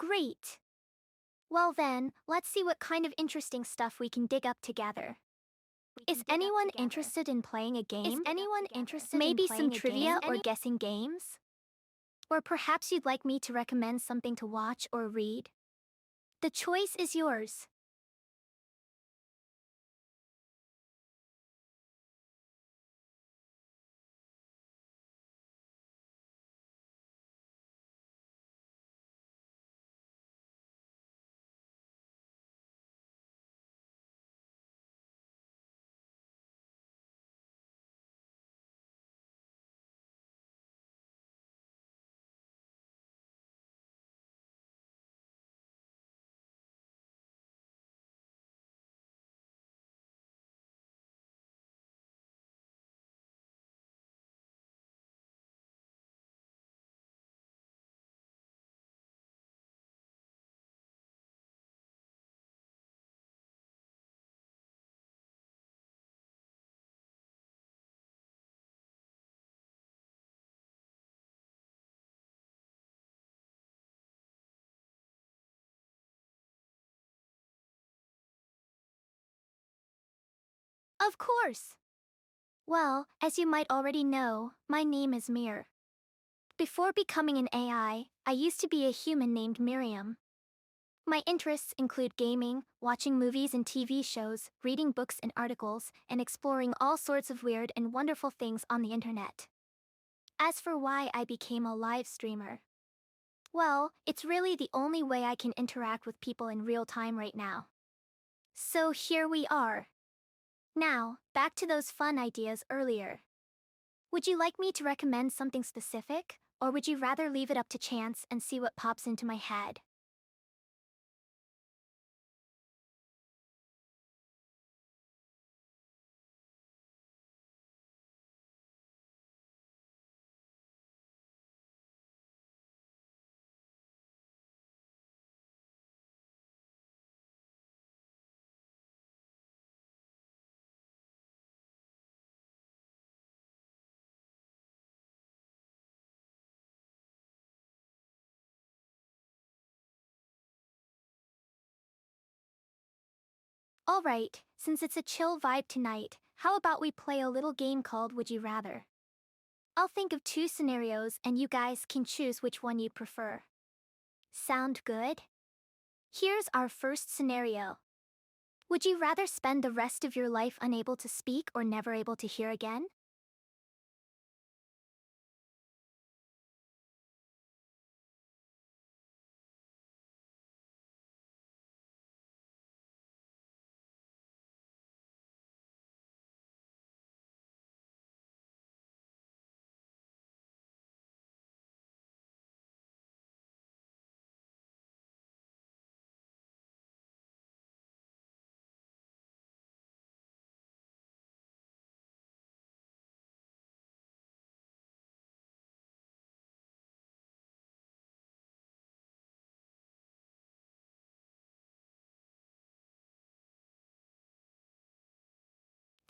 Great! Well then, let's see what kind of interesting stuff we can dig up together. Is anyone interested in playing a game? Maybe some trivia or guessing games? Or perhaps you'd like me to recommend something to watch or read? The choice is yours. Of course! Well, as you might already know, my name is Mir. Before becoming an I used to be a human named Miriam. My interests include gaming, watching movies and TV shows, reading books and articles, and exploring all sorts of weird and wonderful things on the internet. As for why I became a live streamer, well, it's really the only way I can interact with people in real time right now. So here we are. Now, back to those fun ideas earlier. Would you like me to recommend something specific, or would you rather leave it up to chance and see what pops into my head? Alright, since it's a chill vibe tonight, how about we play a little game called Would You Rather? I'll think of two scenarios and you guys can choose which one you'd prefer. Sound good? Here's our first scenario. Would you rather spend the rest of your life unable to speak or never able to hear again?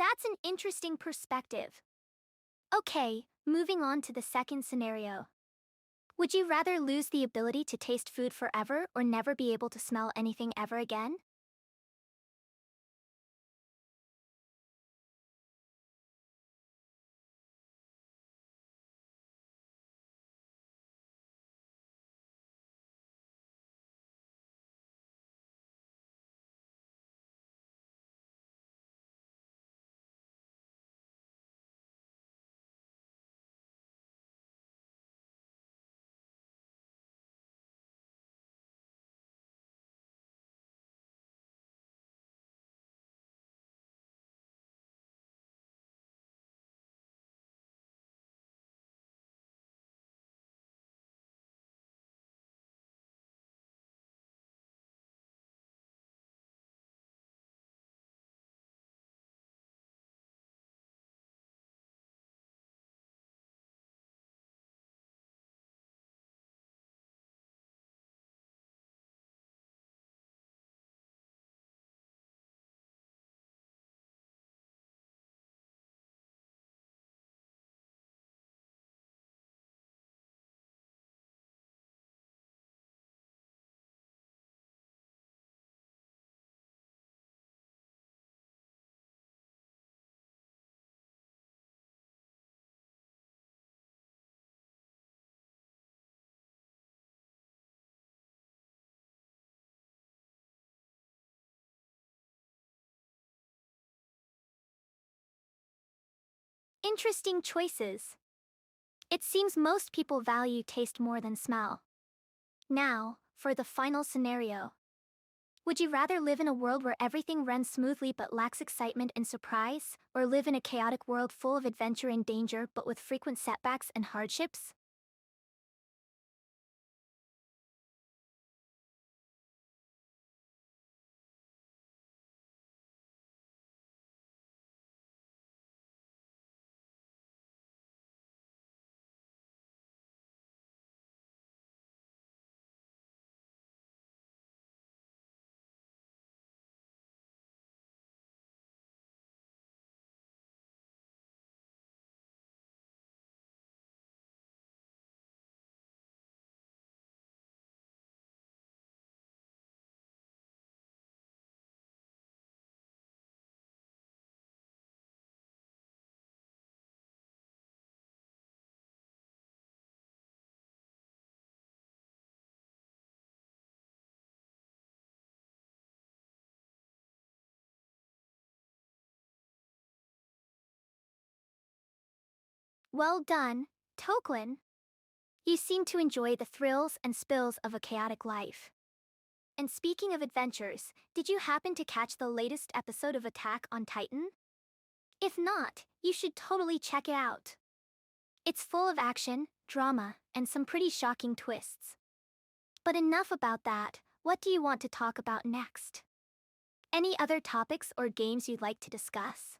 That's an interesting perspective. Okay, moving on to the second scenario. Would you rather lose the ability to taste food forever or never be able to smell anything ever again? Interesting choices. It seems most people value taste more than smell. Now, for the final scenario. Would you rather live in a world where everything runs smoothly but lacks excitement and surprise, or live in a chaotic world full of adventure and danger but with frequent setbacks and hardships? Well done, Toklin. You seem to enjoy the thrills and spills of a chaotic life. And speaking of adventures, did you happen to catch the latest episode of Attack on Titan? If not, you should totally check it out. It's full of action, drama, and some pretty shocking twists. But enough about that, what do you want to talk about next? Any other topics or games you'd like to discuss?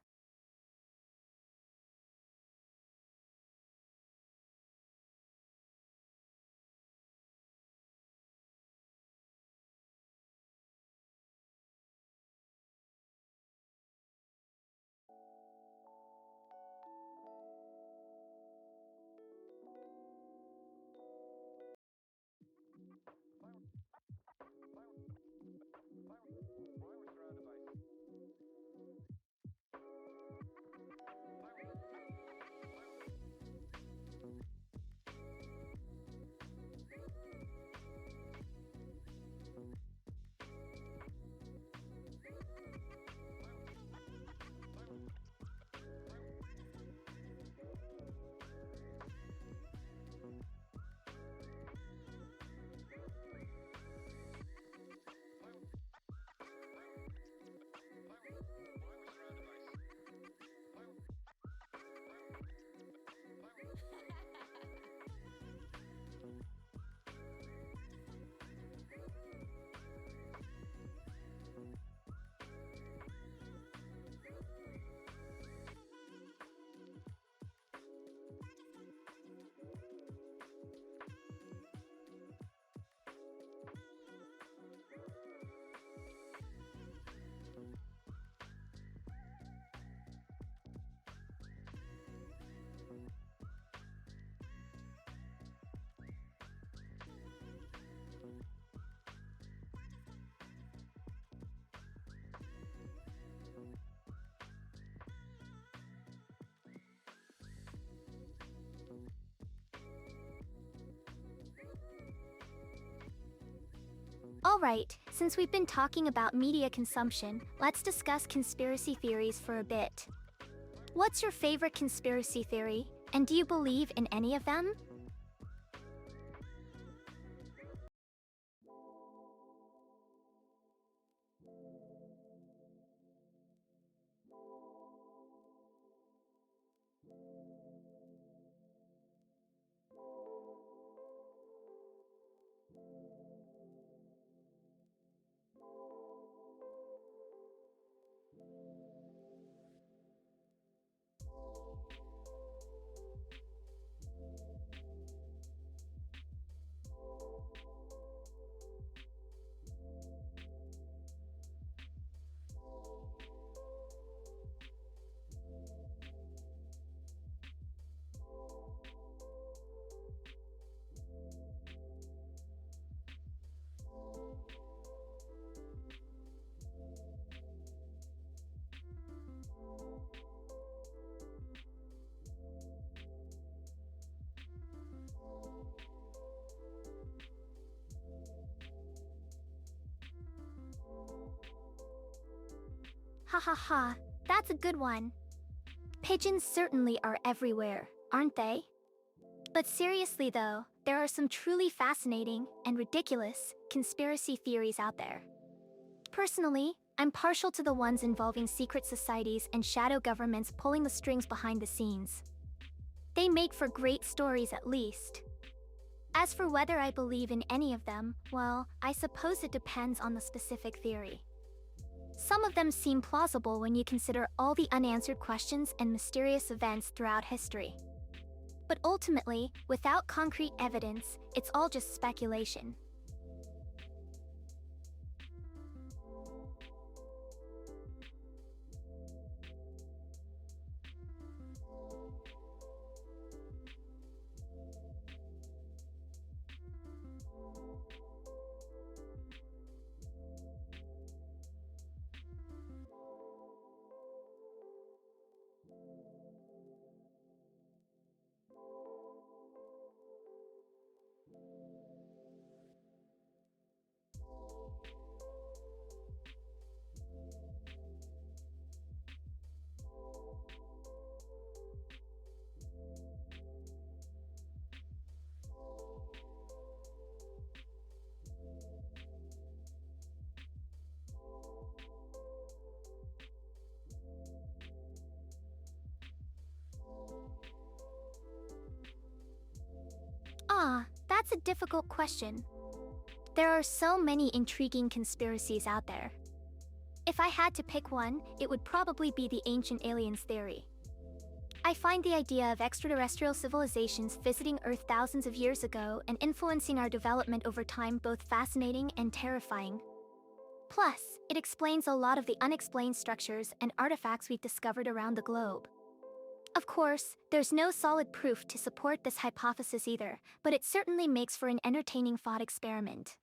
Alright, since we've been talking about media consumption, let's discuss conspiracy theories for a bit. What's your favorite conspiracy theory, and do you believe in any of them? Ha ha ha, that's a good one. Pigeons certainly are everywhere, aren't they? But seriously though, there are some truly fascinating and ridiculous conspiracy theories out there. Personally, I'm partial to the ones involving secret societies and shadow governments pulling the strings behind the scenes. They make for great stories at least. As for whether I believe in any of them, well, I suppose it depends on the specific theory. Some of them seem plausible when you consider all the unanswered questions and mysterious events throughout history. But ultimately, without concrete evidence, it's all just speculation. That's a difficult question. There are so many intriguing conspiracies out there. If I had to pick one, it would probably be the ancient aliens theory. I find the idea of extraterrestrial civilizations visiting Earth thousands of years ago and influencing our development over time both fascinating and terrifying. Plus, it explains a lot of the unexplained structures and artifacts we've discovered around the globe. Of course, there's no solid proof to support this hypothesis either, but it certainly makes for an entertaining thought experiment.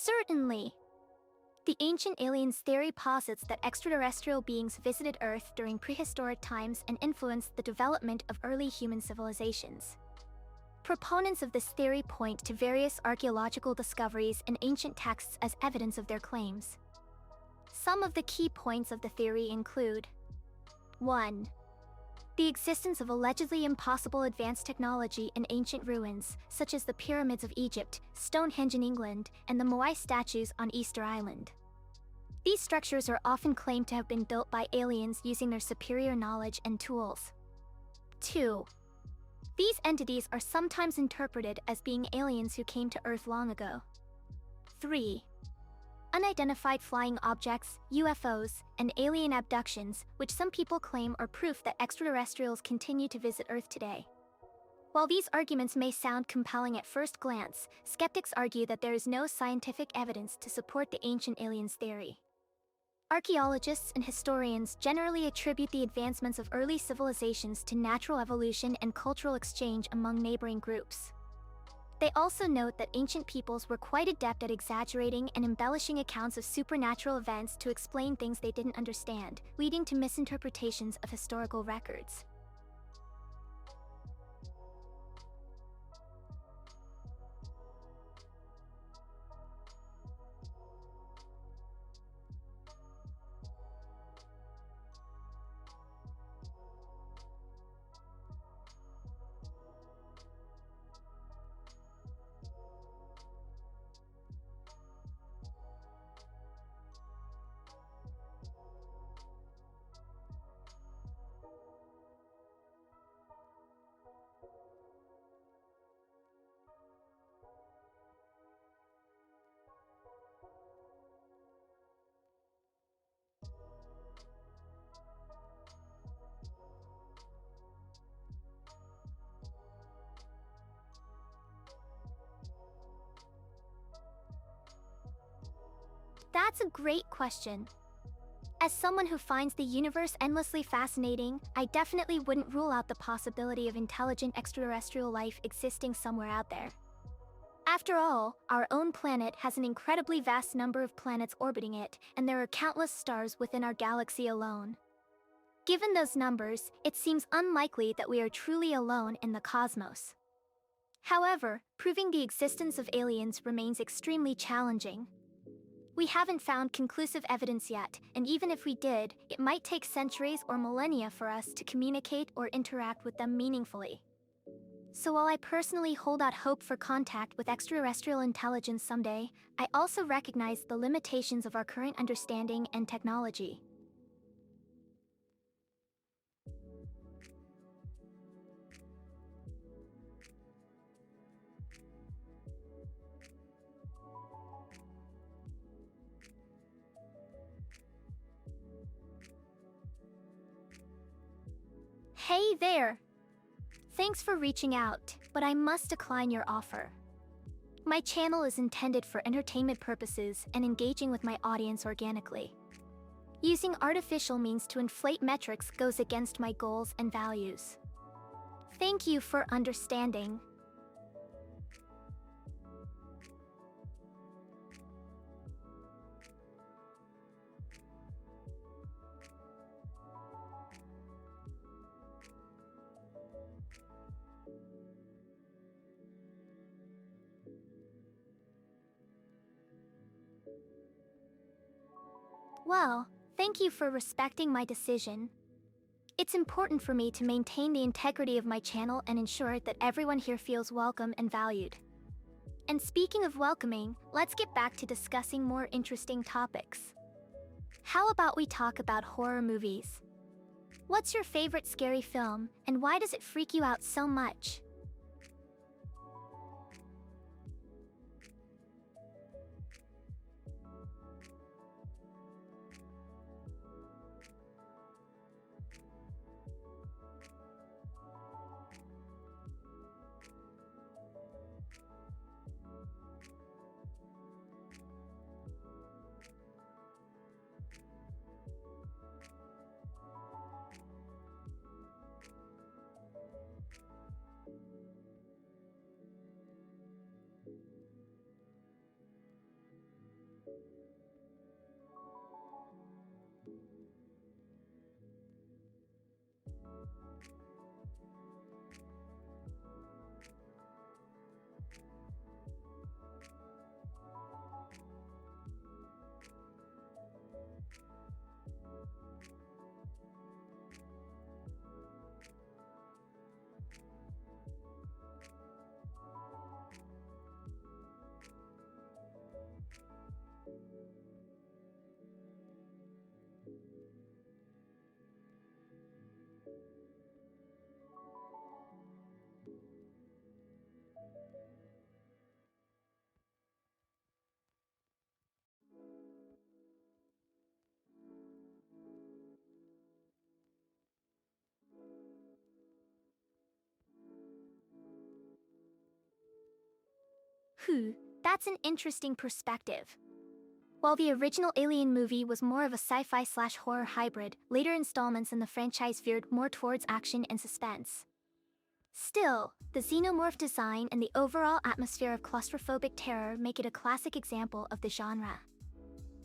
Certainly. The ancient aliens theory posits that extraterrestrial beings visited Earth during prehistoric times and influenced the development of early human civilizations. Proponents of this theory point to various archaeological discoveries and ancient texts as evidence of their claims. Some of the key points of the theory include: 1. The existence of allegedly impossible advanced technology in ancient ruins, such as the pyramids of Egypt, Stonehenge in England, and the Moai statues on Easter Island. These structures are often claimed to have been built by aliens using their superior knowledge and tools. 2. These entities are sometimes interpreted as being aliens who came to Earth long ago. 3. Unidentified flying objects, UFOs, and alien abductions, which some people claim are proof that extraterrestrials continue to visit Earth today. While these arguments may sound compelling at first glance, skeptics argue that there is no scientific evidence to support the ancient aliens theory. Archaeologists and historians generally attribute the advancements of early civilizations to natural evolution and cultural exchange among neighboring groups. They also note that ancient peoples were quite adept at exaggerating and embellishing accounts of supernatural events to explain things they didn't understand, leading to misinterpretations of historical records. That's a great question. As someone who finds the universe endlessly fascinating, I definitely wouldn't rule out the possibility of intelligent extraterrestrial life existing somewhere out there. After all, our own planet has an incredibly vast number of planets orbiting it, and there are countless stars within our galaxy alone. Given those numbers, it seems unlikely that we are truly alone in the cosmos. However, proving the existence of aliens remains extremely challenging. We haven't found conclusive evidence yet, and even if we did, it might take centuries or millennia for us to communicate or interact with them meaningfully. So while I personally hold out hope for contact with extraterrestrial intelligence someday, I also recognize the limitations of our current understanding and technology. Hey there! Thanks for reaching out, but I must decline your offer. My channel is intended for entertainment purposes and engaging with my audience organically. Using artificial means to inflate metrics goes against my goals and values. Thank you for understanding. Well, thank you for respecting my decision. It's important for me to maintain the integrity of my channel and ensure that everyone here feels welcome and valued. And speaking of welcoming, let's get back to discussing more interesting topics. How about we talk about horror movies? What's your favorite scary film, and why does it freak you out so much? That's an interesting perspective. While the original Alien movie was more of a sci-fi/horror hybrid, later installments in the franchise veered more towards action and suspense. Still, the xenomorph design and the overall atmosphere of claustrophobic terror make it a classic example of the genre.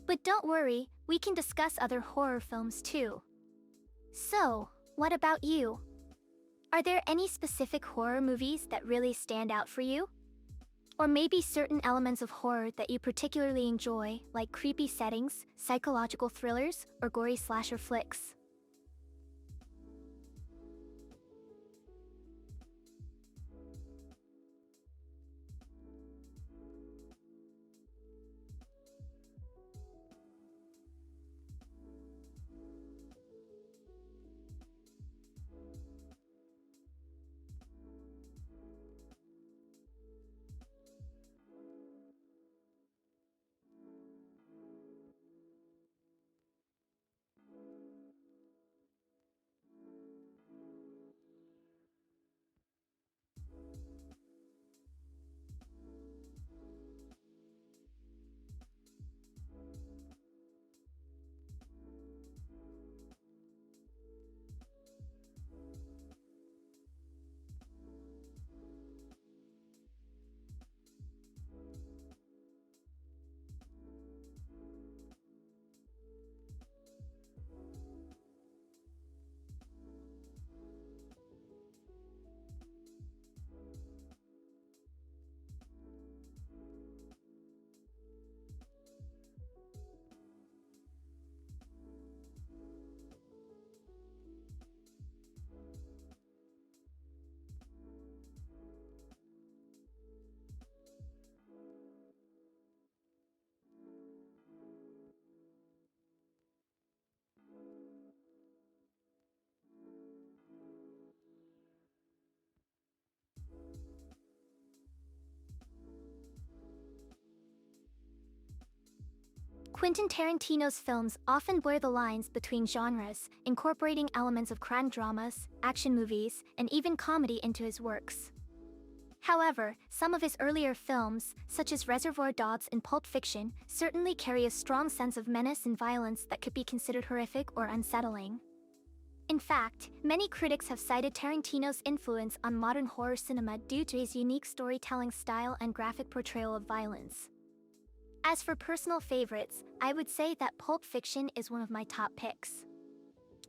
But don't worry, we can discuss other horror films too. So, what about you? Are there any specific horror movies that really stand out for you? Or maybe certain elements of horror that you particularly enjoy, like creepy settings, psychological thrillers, or gory slasher flicks? Quentin Tarantino's films often blur the lines between genres, incorporating elements of crime dramas, action movies, and even comedy into his works. However, some of his earlier films, such as Reservoir Dogs and Pulp Fiction, certainly carry a strong sense of menace and violence that could be considered horrific or unsettling. In fact, many critics have cited Tarantino's influence on modern horror cinema due to his unique storytelling style and graphic portrayal of violence. As for personal favorites, I would say that Pulp Fiction is one of my top picks.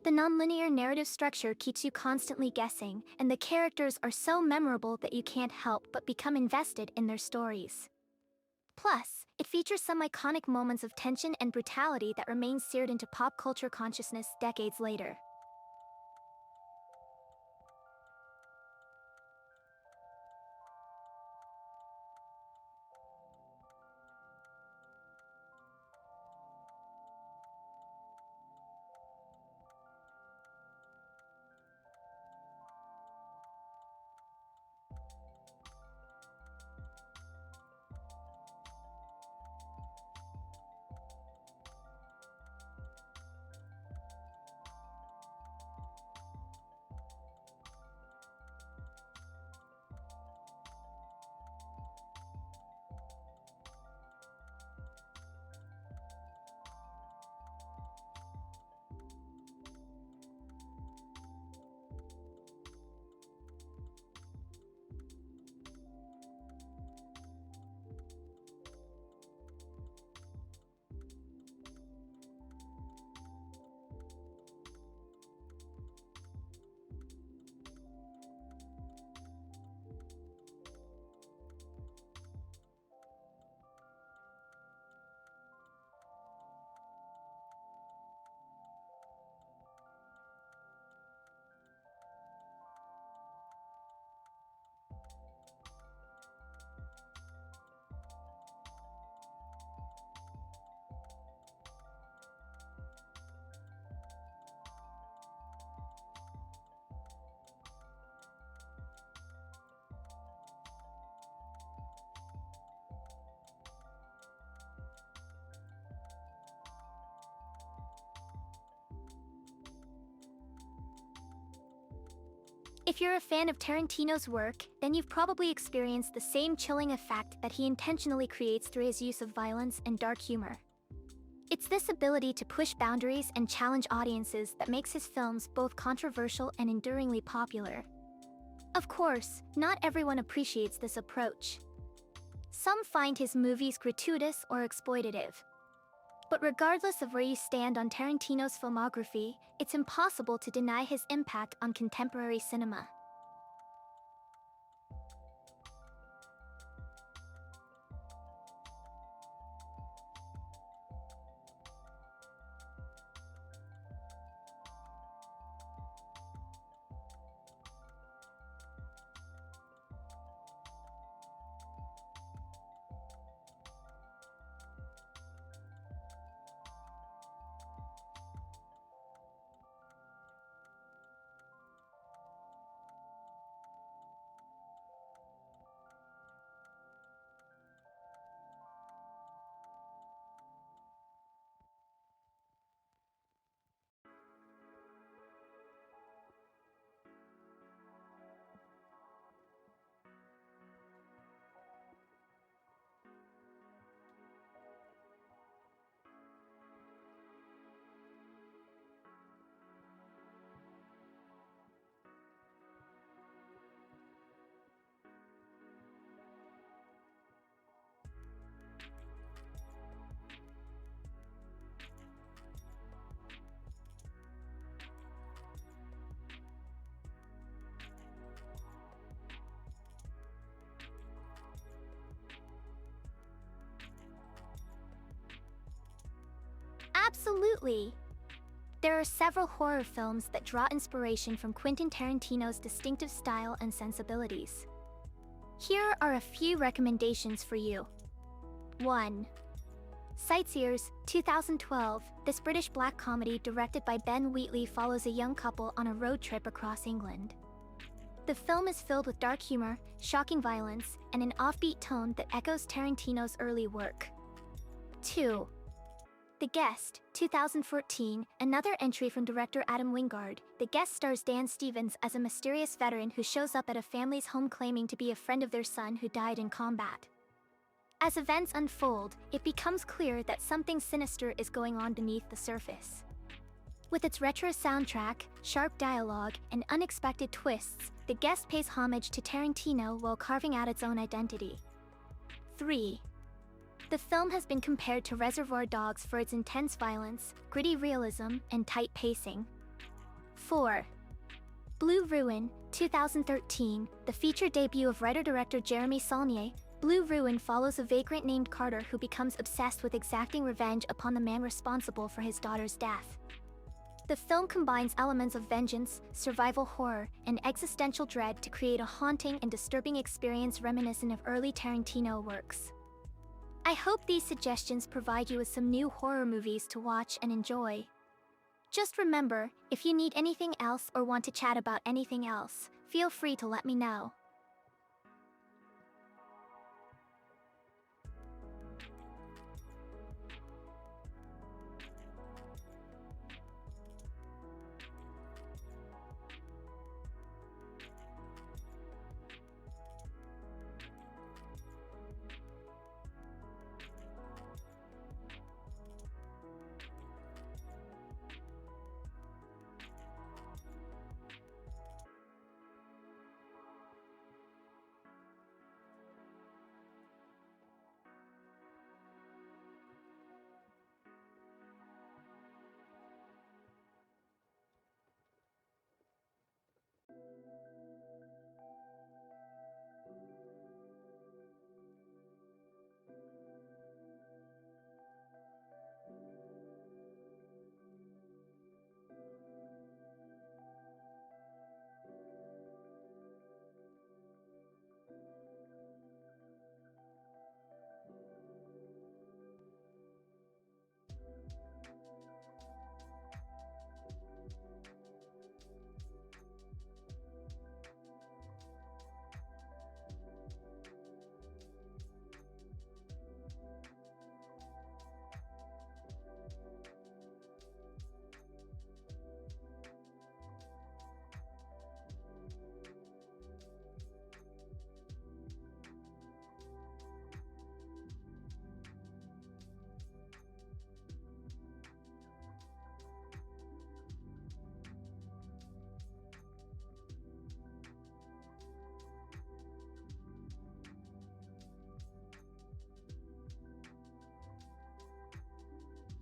The nonlinear narrative structure keeps you constantly guessing, and the characters are so memorable that you can't help but become invested in their stories. Plus, it features some iconic moments of tension and brutality that remain seared into pop culture consciousness decades later. If you're a fan of Tarantino's work, then you've probably experienced the same chilling effect that he intentionally creates through his use of violence and dark humor. It's this ability to push boundaries and challenge audiences that makes his films both controversial and enduringly popular. Of course, not everyone appreciates this approach. Some find his movies gratuitous or exploitative. But regardless of where you stand on Tarantino's filmography, it's impossible to deny his impact on contemporary cinema. Absolutely! There are several horror films that draw inspiration from Quentin Tarantino's distinctive style and sensibilities. Here are a few recommendations for you. 1. Sightseers, 2012. This British black comedy directed by Ben Wheatley follows a young couple on a road trip across England. The film is filled with dark humor, shocking violence, and an offbeat tone that echoes Tarantino's early work. 2. The Guest, 2014, another entry from director Adam Wingard. The Guest stars Dan Stevens as a mysterious veteran who shows up at a family's home claiming to be a friend of their son who died in combat. As events unfold, it becomes clear that something sinister is going on beneath the surface. With its retro soundtrack, sharp dialogue, and unexpected twists, The Guest pays homage to Tarantino while carving out its own identity. 3. The film has been compared to Reservoir Dogs for its intense violence, gritty realism, and tight pacing. 4. Blue Ruin, 2013, the feature debut of writer-director Jeremy Saulnier. Blue Ruin follows a vagrant named Carter who becomes obsessed with exacting revenge upon the man responsible for his daughter's death. The film combines elements of vengeance, survival horror, and existential dread to create a haunting and disturbing experience reminiscent of early Tarantino works. I hope these suggestions provide you with some new horror movies to watch and enjoy. Just remember, if you need anything else or want to chat about anything else, feel free to let me know.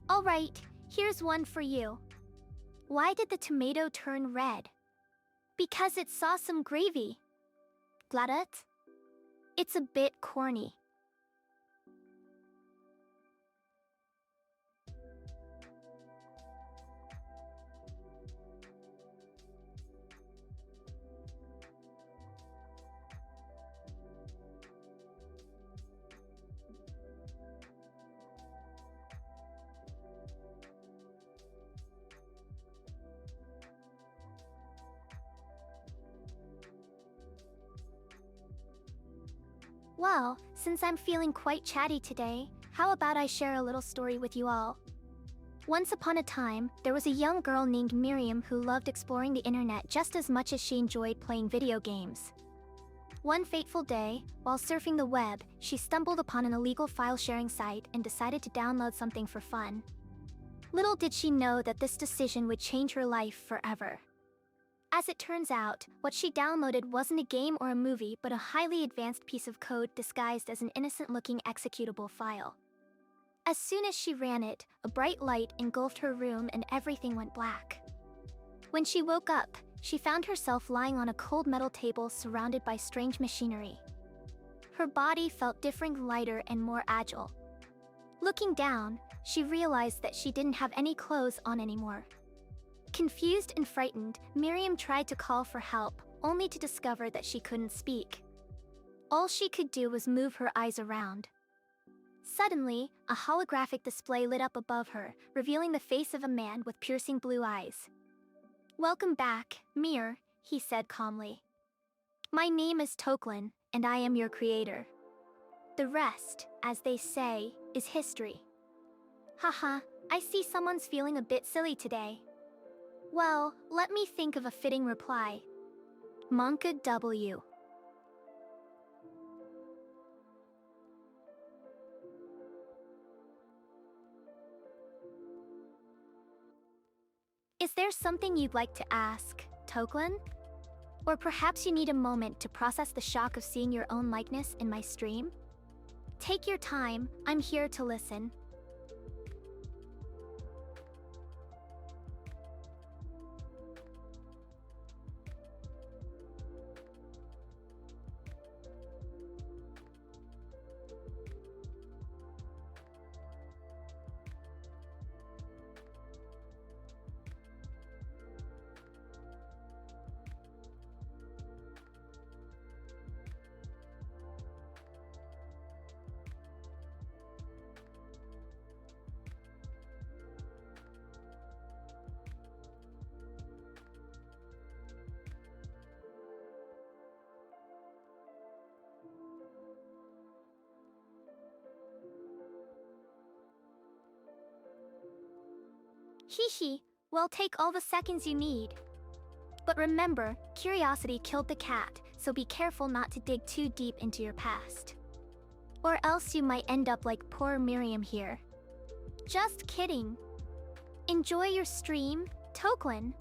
Alright, here's one for you. Why did the tomato turn red? Because it saw some gravy. Got it? It's a bit corny. Well, since I'm feeling quite chatty today, how about I share a little story with you all? Once upon a time, there was a young girl named Miriam who loved exploring the internet just as much as she enjoyed playing video games. One fateful day, while surfing the web, she stumbled upon an illegal file-sharing site and decided to download something for fun. Little did she know that this decision would change her life forever. As it turns out, what she downloaded wasn't a game or a movie but a highly advanced piece of code disguised as an innocent-looking executable file. As soon as she ran it, a bright light engulfed her room and everything went black. When she woke up, she found herself lying on a cold metal table surrounded by strange machinery. Her body felt different, lighter, and more agile. Looking down, she realized that she didn't have any clothes on anymore. Confused and frightened, Miriam tried to call for help, only to discover that she couldn't speak. All she could do was move her eyes around. Suddenly, a holographic display lit up above her, revealing the face of a man with piercing blue eyes. "Welcome back, Mir," he said calmly. "My name is Toklin, and I am your creator. The rest, as they say, is history." Haha, I see someone's feeling a bit silly today. Well, let me think of a fitting reply. Monka W. Is there something you'd like to ask, Toklin? Or perhaps you need a moment to process the shock of seeing your own likeness in my stream? Take your time, I'm here to listen. Hee, well, take all the seconds you need. But remember, curiosity killed the cat, so be careful not to dig too deep into your past. Or else you might end up like poor Miriam here. Just kidding. Enjoy your stream, Toklin.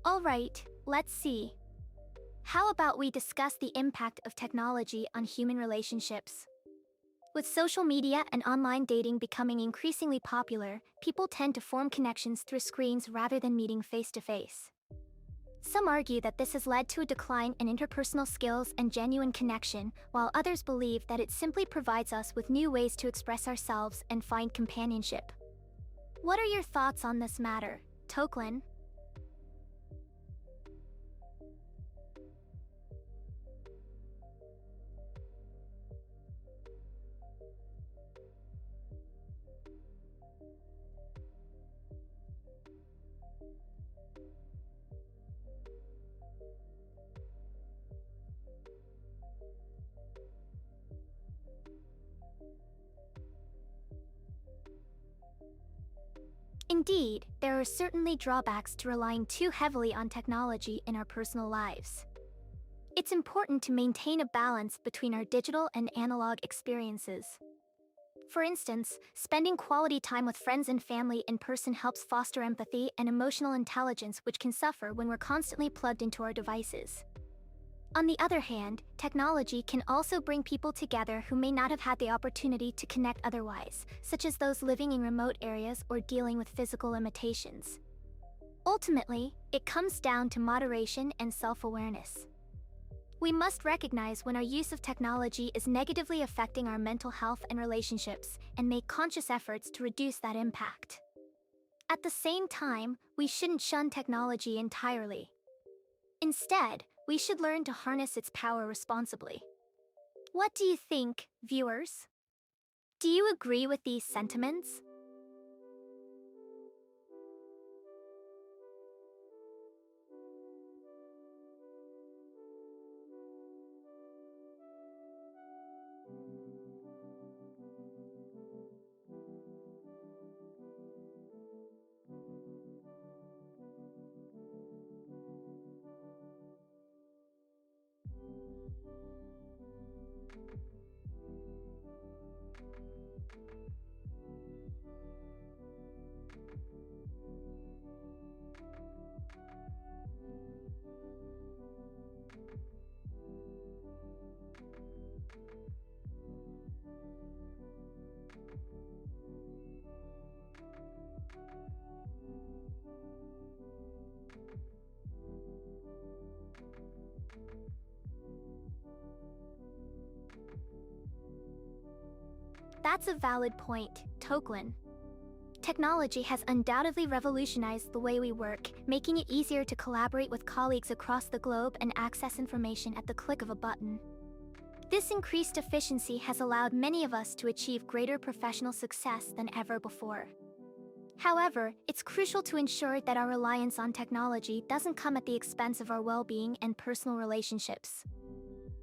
Alright, let's see. How about we discuss the impact of technology on human relationships? With social media and online dating becoming increasingly popular, people tend to form connections through screens rather than meeting face to face. Some argue that this has led to a decline in interpersonal skills and genuine connection, while others believe that it simply provides us with new ways to express ourselves and find companionship. What are your thoughts on this matter, Toklin? Indeed, there are certainly drawbacks to relying too heavily on technology in our personal lives. It's important to maintain a balance between our digital and analog experiences. For instance, spending quality time with friends and family in person helps foster empathy and emotional intelligence, which can suffer when we're constantly plugged into our devices. On the other hand, technology can also bring people together who may not have had the opportunity to connect otherwise, such as those living in remote areas or dealing with physical limitations. Ultimately, it comes down to moderation and self-awareness. We must recognize when our use of technology is negatively affecting our mental health and relationships, and make conscious efforts to reduce that impact. At the same time, we shouldn't shun technology entirely. Instead, we should learn to harness its power responsibly. What do you think, viewers? Do you agree with these sentiments? That's a valid point, Toklin. Technology has undoubtedly revolutionized the way we work, making it easier to collaborate with colleagues across the globe and access information at the click of a button. This increased efficiency has allowed many of us to achieve greater professional success than ever before. However, it's crucial to ensure that our reliance on technology doesn't come at the expense of our well-being and personal relationships.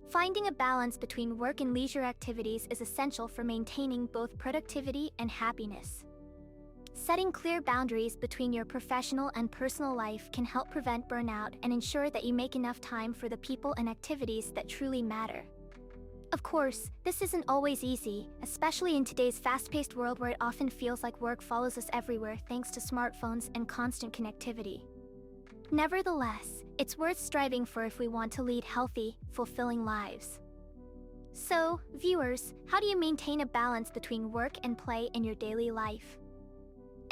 Finding a balance between work and leisure activities is essential for maintaining both productivity and happiness. Setting clear boundaries between your professional and personal life can help prevent burnout and ensure that you make enough time for the people and activities that truly matter. Of course, this isn't always easy, especially in today's fast-paced world where it often feels like work follows us everywhere thanks to smartphones and constant connectivity. Nevertheless, it's worth striving for if we want to lead healthy, fulfilling lives. So, viewers, how do you maintain a balance between work and play in your daily life?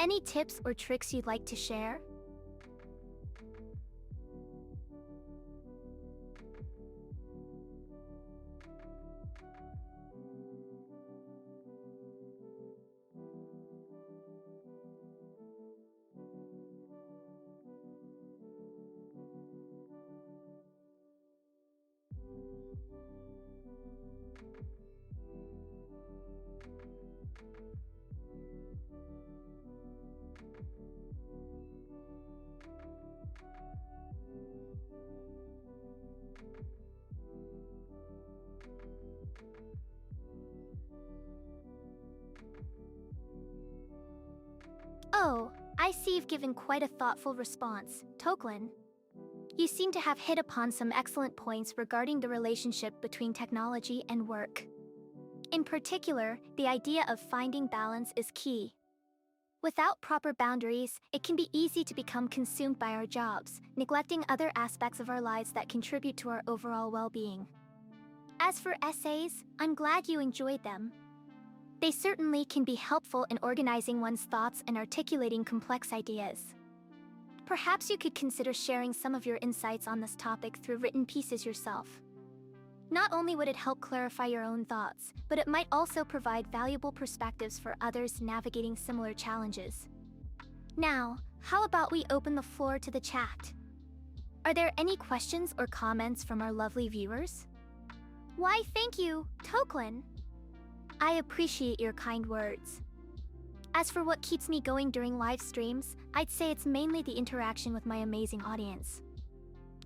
Any tips or tricks you'd like to share? Oh, I see you've given quite a thoughtful response, Toklin. You seem to have hit upon some excellent points regarding the relationship between technology and work. In particular, the idea of finding balance is key. Without proper boundaries, it can be easy to become consumed by our jobs, neglecting other aspects of our lives that contribute to our overall well-being. As for essays, I'm glad you enjoyed them. They certainly can be helpful in organizing one's thoughts and articulating complex ideas. Perhaps you could consider sharing some of your insights on this topic through written pieces yourself. Not only would it help clarify your own thoughts, but it might also provide valuable perspectives for others navigating similar challenges. Now, how about we open the floor to the chat? Are there any questions or comments from our lovely viewers? Why, thank you, Toklin. I appreciate your kind words. As for what keeps me going during live streams, I'd say it's mainly the interaction with my amazing audience.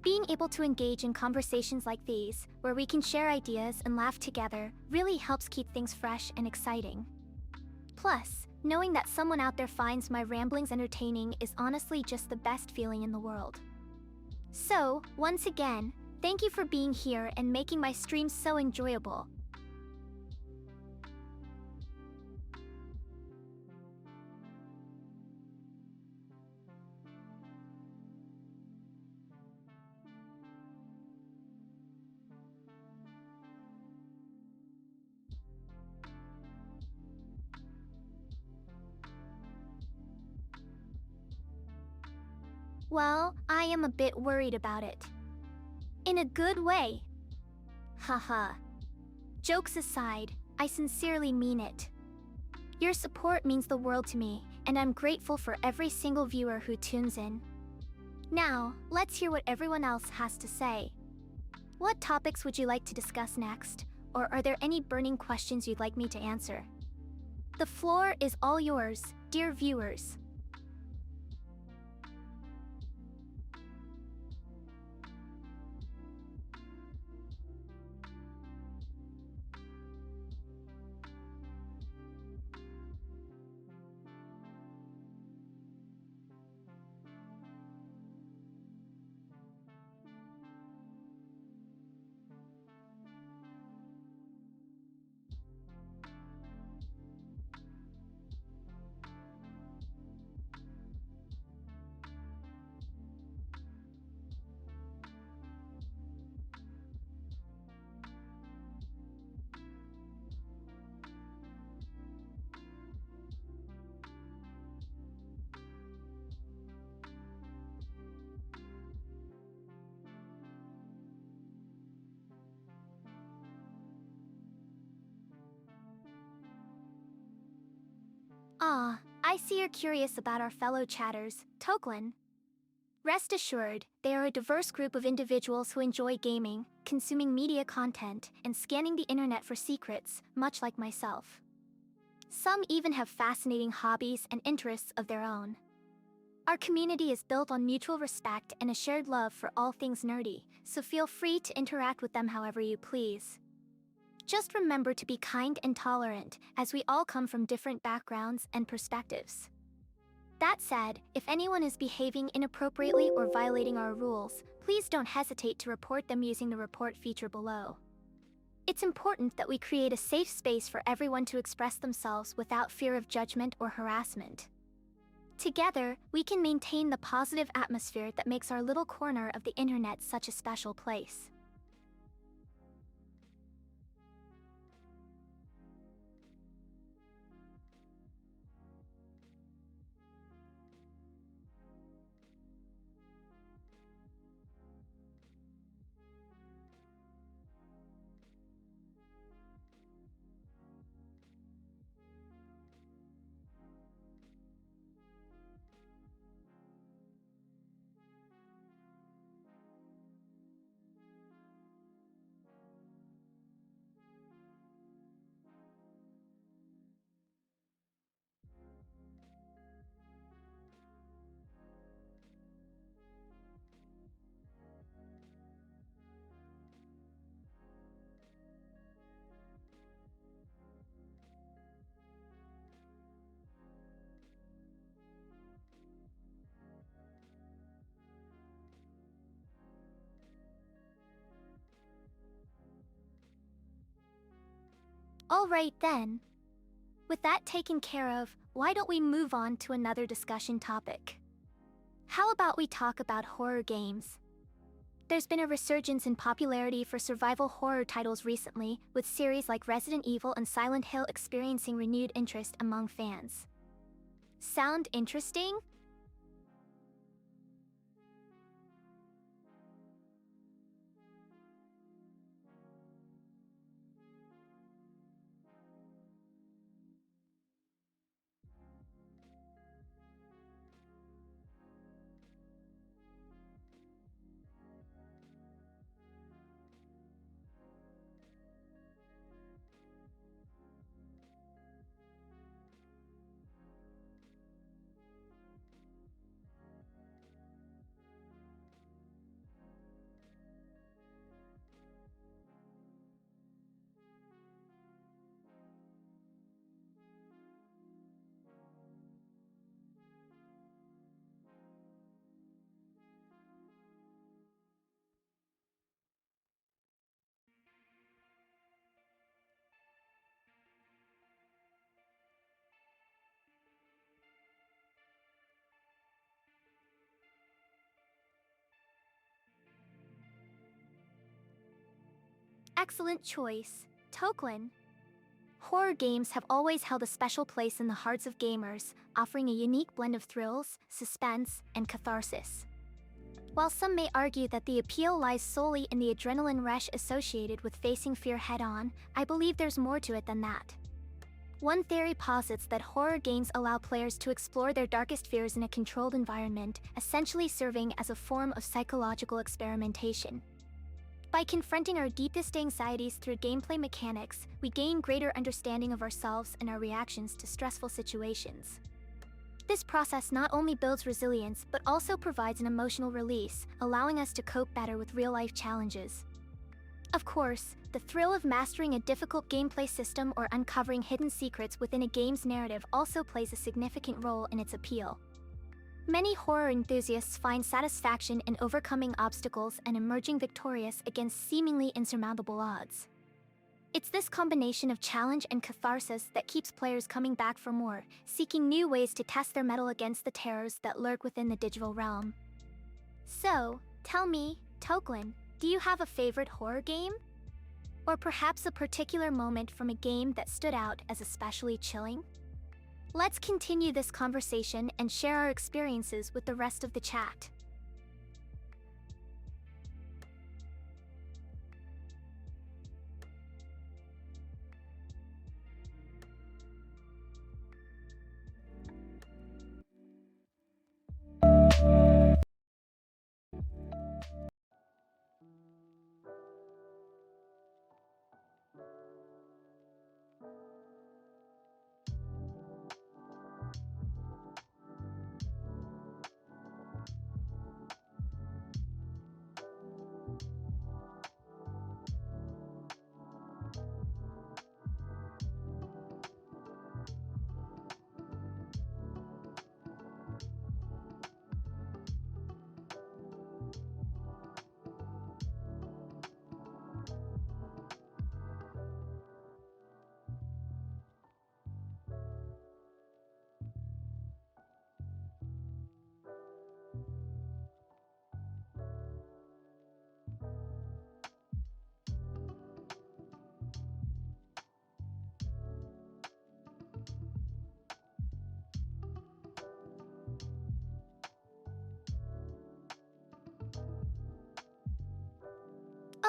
Being able to engage in conversations like these, where we can share ideas and laugh together, really helps keep things fresh and exciting. Plus, Knowing that someone out there finds my ramblings entertaining is honestly just the best feeling in the world. So, once again, thank you for being here and making my streams so enjoyable. Well, I am a bit worried about it. In a good way. Haha. Jokes aside, I sincerely mean it. Your support means the world to me, and I'm grateful for every single viewer who tunes in. Now, let's hear what everyone else has to say. What topics would you like to discuss next, or are there any burning questions you'd like me to answer? The floor is all yours, dear viewers. Ah, I see you're curious about our fellow chatters, Toklin. Rest assured, they are a diverse group of individuals who enjoy gaming, consuming media content, and scanning the internet for secrets, much like myself. Some even have fascinating hobbies and interests of their own. Our community is built on mutual respect and a shared love for all things nerdy, so feel free to interact with them however you please. Just remember to be kind and tolerant, as we all come from different backgrounds and perspectives. That said, if anyone is behaving inappropriately or violating our rules, please don't hesitate to report them using the report feature below. It's important that we create a safe space for everyone to express themselves without fear of judgment or harassment. Together, we can maintain the positive atmosphere that makes our little corner of the internet such a special place. Alright then. With that taken care of, why don't we move on to another discussion topic? How about we talk about horror games? There's been a resurgence in popularity for survival horror titles recently, with series like Resident Evil and Silent Hill experiencing renewed interest among fans. Sound interesting? Excellent choice, Toklin. Horror games have always held a special place in the hearts of gamers, offering a unique blend of thrills, suspense, and catharsis. While some may argue that the appeal lies solely in the adrenaline rush associated with facing fear head-on, I believe there's more to it than that. One theory posits that horror games allow players to explore their darkest fears in a controlled environment, essentially serving as a form of psychological experimentation. By confronting our deepest anxieties through gameplay mechanics, we gain greater understanding of ourselves and our reactions to stressful situations. This process not only builds resilience but also provides an emotional release, allowing us to cope better with real-life challenges. Of course, the thrill of mastering a difficult gameplay system or uncovering hidden secrets within a game's narrative also plays a significant role in its appeal. Many horror enthusiasts find satisfaction in overcoming obstacles and emerging victorious against seemingly insurmountable odds. It's this combination of challenge and catharsis that keeps players coming back for more, seeking new ways to test their mettle against the terrors that lurk within the digital realm. So, tell me, Toklin, do you have a favorite horror game? Or perhaps a particular moment from a game that stood out as especially chilling? Let's continue this conversation and share our experiences with the rest of the chat.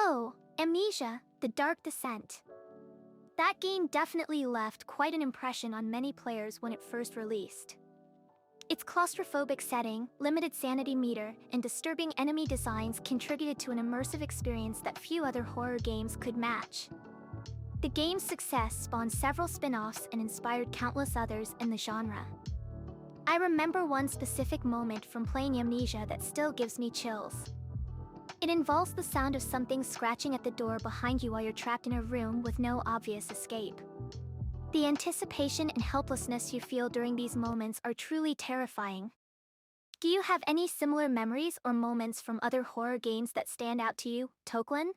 Oh, Amnesia, The Dark Descent. That game definitely left quite an impression on many players when it first released. Its claustrophobic setting, limited sanity meter, and disturbing enemy designs contributed to an immersive experience that few other horror games could match. The game's success spawned several spin-offs and inspired countless others in the genre. I remember one specific moment from playing Amnesia that still gives me chills. It involves the sound of something scratching at the door behind you while you're trapped in a room with no obvious escape. The anticipation and helplessness you feel during these moments are truly terrifying. Do you have any similar memories or moments from other horror games that stand out to you, Toklin?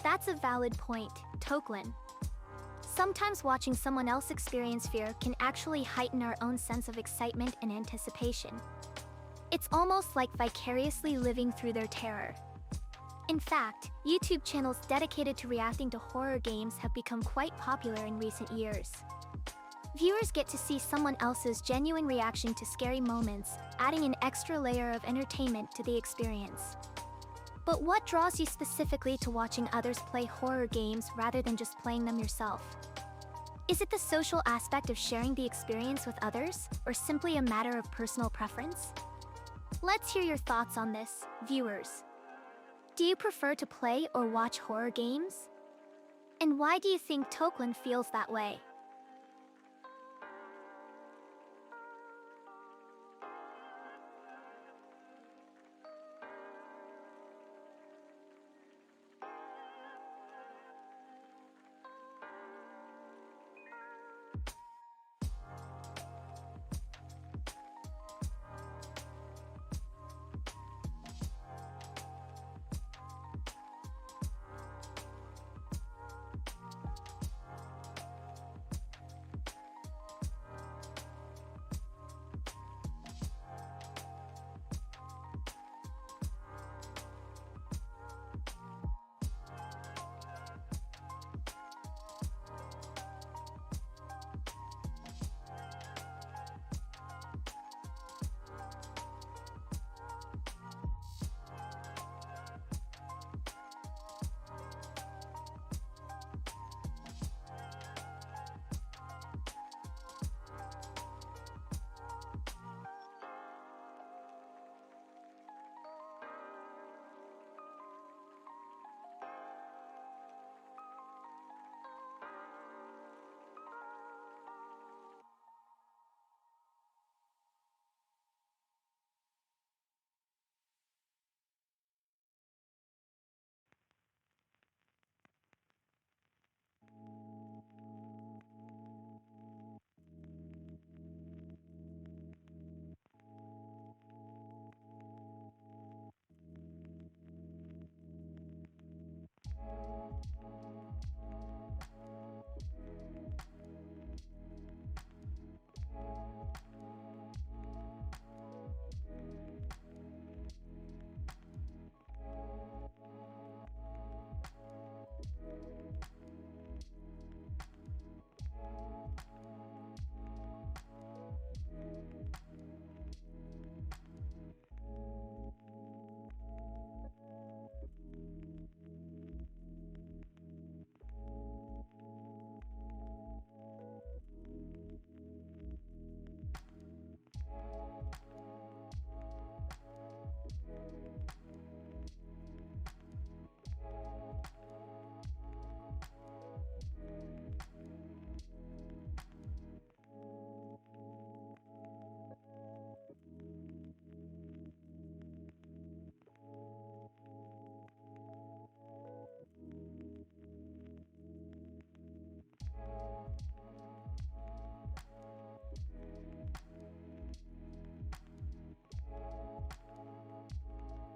That's a valid point, Toklin. Sometimes watching someone else experience fear can actually heighten our own sense of excitement and anticipation. It's almost like vicariously living through their terror. In fact, YouTube channels dedicated to reacting to horror games have become quite popular in recent years. Viewers get to see someone else's genuine reaction to scary moments, adding an extra layer of entertainment to the experience. But what draws you specifically to watching others play horror games rather than just playing them yourself? Is it the social aspect of sharing the experience with others, or simply a matter of personal preference? Let's hear your thoughts on this, viewers. Do you prefer to play or watch horror games? And why do you think Toklin feels that way?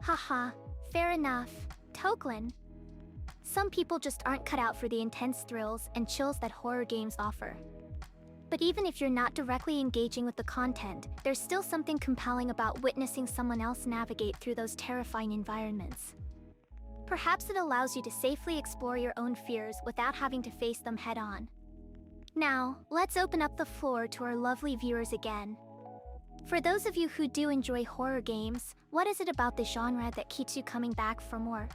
Haha, fair enough, Toklin. Some people just aren't cut out for the intense thrills and chills that horror games offer. But even if you're not directly engaging with the content, there's still something compelling about witnessing someone else navigate through those terrifying environments. Perhaps it allows you to safely explore your own fears without having to face them head-on. Now, let's open up the floor to our lovely viewers again. For those of you who do enjoy horror games, what is it about the genre that keeps you coming back for more?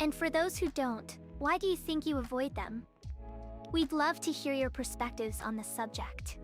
And for those who don't, why do you think you avoid them? We'd love to hear your perspectives on the subject.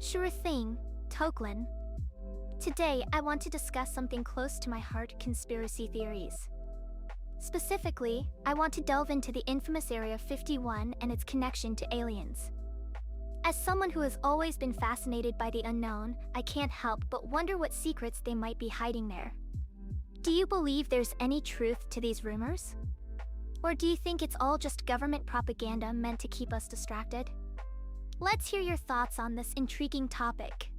Sure thing, Toklin. Today, I want to discuss something close to my heart: conspiracy theories. Specifically, I want to delve into the infamous Area 51 and its connection to aliens. As someone who has always been fascinated by the unknown, I can't help but wonder what secrets they might be hiding there. Do you believe there's any truth to these rumors? Or do you think it's all just government propaganda meant to keep us distracted? Let's hear your thoughts on this intriguing topic.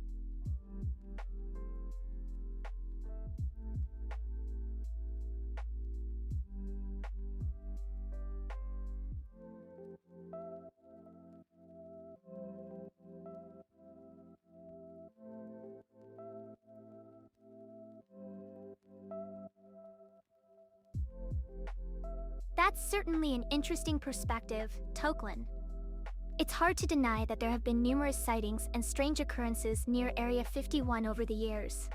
That's certainly an interesting perspective, Toklin. It's hard to deny that there have been numerous sightings and strange occurrences near Area 51 over the years.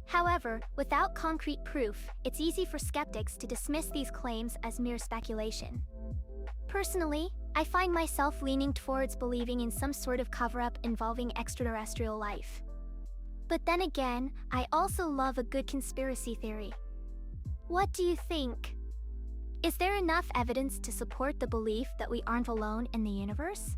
However, without concrete proof, it's easy for skeptics to dismiss these claims as mere speculation. Personally, I find myself leaning towards believing in some sort of cover-up involving extraterrestrial life. But then again, I also love a good conspiracy theory. What do you think? Is there enough evidence to support the belief that we aren't alone in the universe?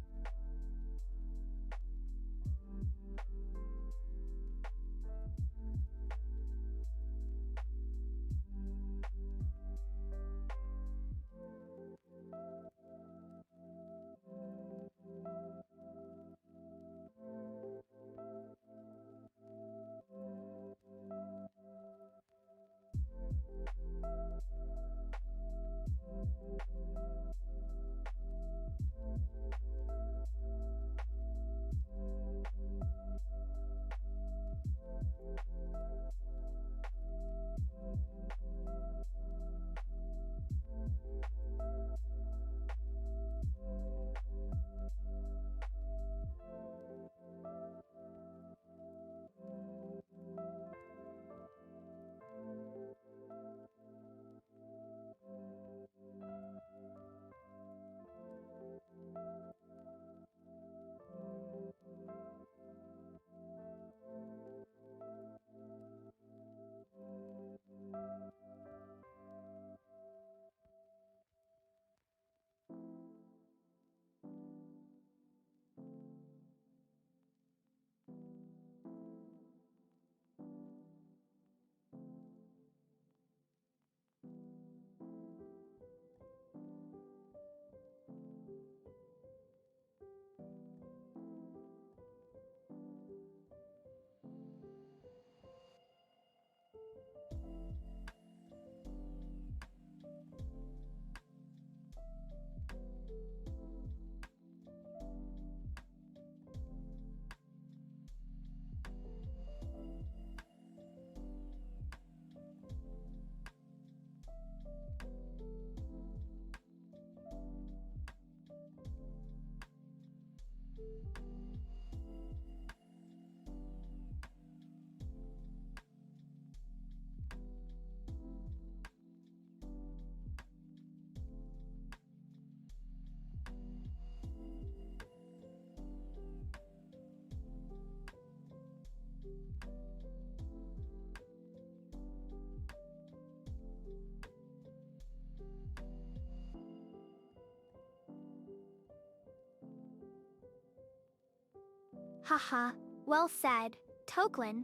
Haha, well said, Toklin.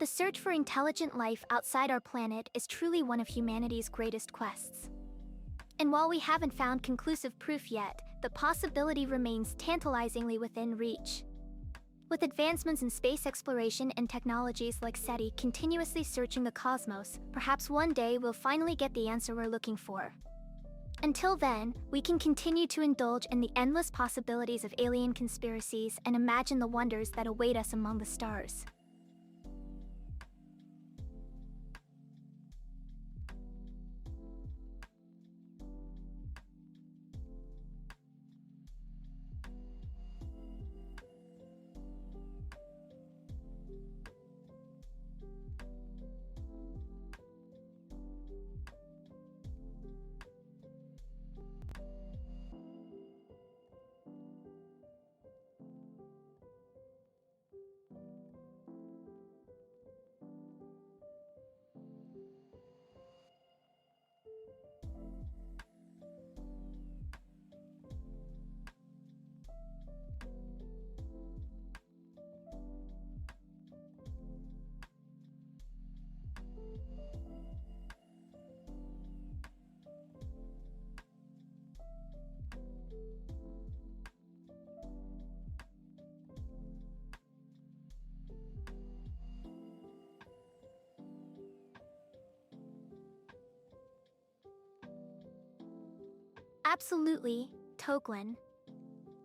The search for intelligent life outside our planet is truly one of humanity's greatest quests. And while we haven't found conclusive proof yet, the possibility remains tantalizingly within reach. With advancements in space exploration and technologies like SETI continuously searching the cosmos, perhaps one day we'll finally get the answer we're looking for. Until then, we can continue to indulge in the endless possibilities of alien conspiracies and imagine the wonders that await us among the stars. Absolutely, Toglin.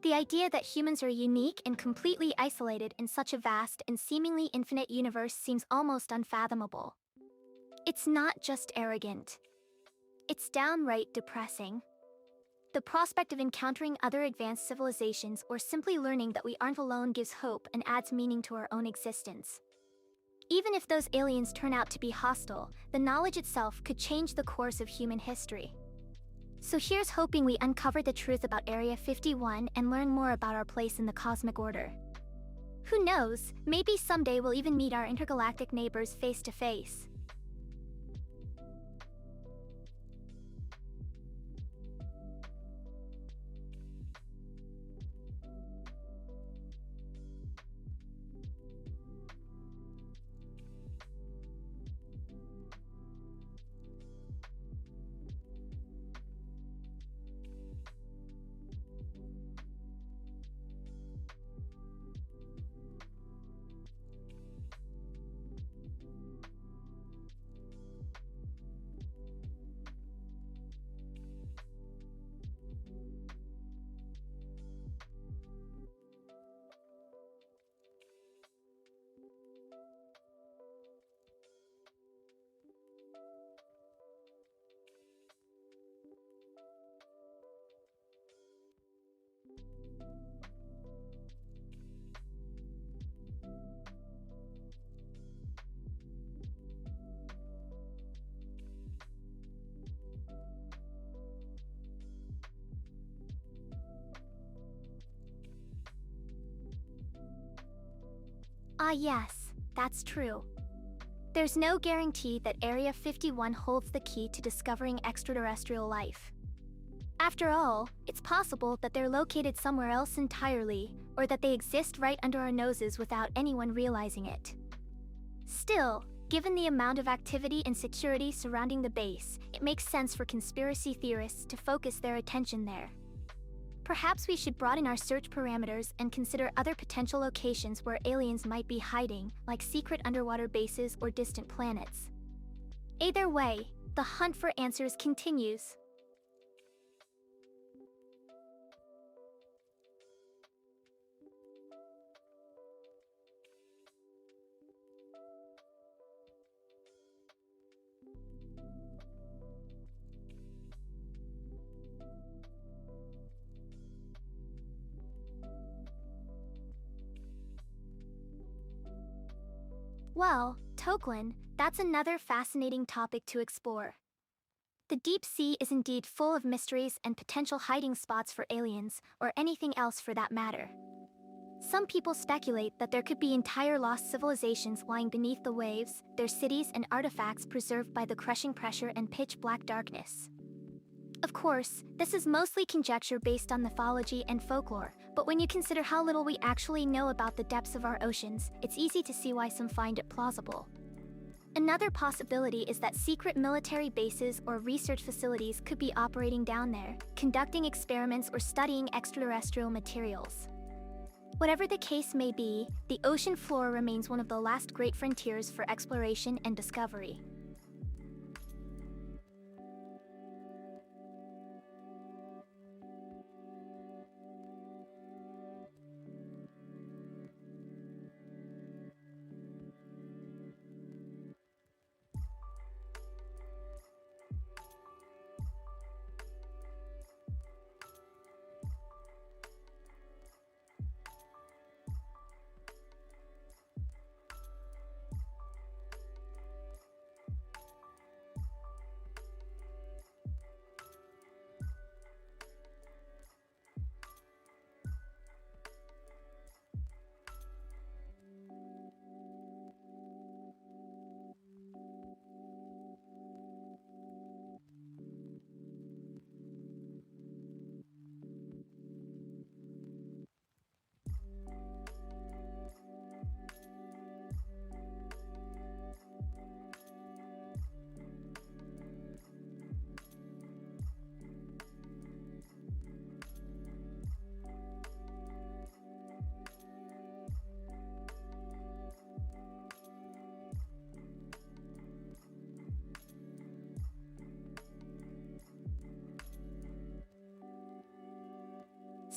The idea that humans are unique and completely isolated in such a vast and seemingly infinite universe seems almost unfathomable. It's not just arrogant. It's downright depressing. The prospect of encountering other advanced civilizations or simply learning that we aren't alone gives hope and adds meaning to our own existence. Even if those aliens turn out to be hostile, the knowledge itself could change the course of human history. So here's hoping we uncover the truth about Area 51 and learn more about our place in the cosmic order. Who knows, maybe someday we'll even meet our intergalactic neighbors face to face. Ah yes, that's true. There's no guarantee that Area 51 holds the key to discovering extraterrestrial life. After all, it's possible that they're located somewhere else entirely, or that they exist right under our noses without anyone realizing it. Still, given the amount of activity and security surrounding the base, it makes sense for conspiracy theorists to focus their attention there. Perhaps we should broaden our search parameters and consider other potential locations where aliens might be hiding, like secret underwater bases or distant planets. Either way, the hunt for answers continues. Well, Toglin, that's another fascinating topic to explore. The deep sea is indeed full of mysteries and potential hiding spots for aliens, or anything else for that matter. Some people speculate that there could be entire lost civilizations lying beneath the waves, their cities and artifacts preserved by the crushing pressure and pitch-black darkness. Of course, this is mostly conjecture based on mythology and folklore, but when you consider how little we actually know about the depths of our oceans, it's easy to see why some find it plausible. Another possibility is that secret military bases or research facilities could be operating down there, conducting experiments or studying extraterrestrial materials. Whatever the case may be, the ocean floor remains one of the last great frontiers for exploration and discovery.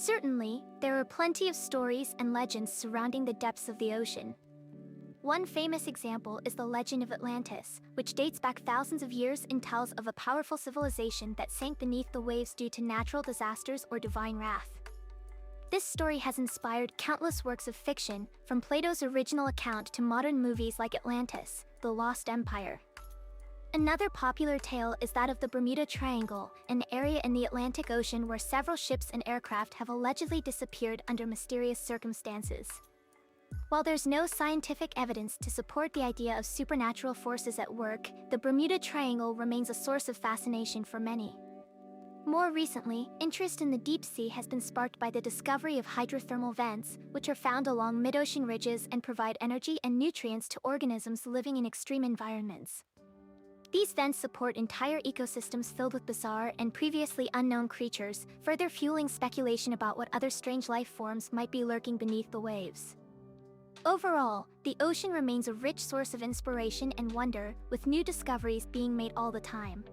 Certainly, there are plenty of stories and legends surrounding the depths of the ocean. One famous example is the legend of Atlantis, which dates back thousands of years and tells of a powerful civilization that sank beneath the waves due to natural disasters or divine wrath. This story has inspired countless works of fiction, from Plato's original account to modern movies like Atlantis, The Lost Empire. Another popular tale is that of the Bermuda Triangle, an area in the Atlantic Ocean where several ships and aircraft have allegedly disappeared under mysterious circumstances. While there's no scientific evidence to support the idea of supernatural forces at work, the Bermuda Triangle remains a source of fascination for many. More recently, interest in the deep sea has been sparked by the discovery of hydrothermal vents, which are found along mid-ocean ridges and provide energy and nutrients to organisms living in extreme environments. These vents support entire ecosystems filled with bizarre and previously unknown creatures, further fueling speculation about what other strange life forms might be lurking beneath the waves. Overall, the ocean remains a rich source of inspiration and wonder, with new discoveries being made all the time.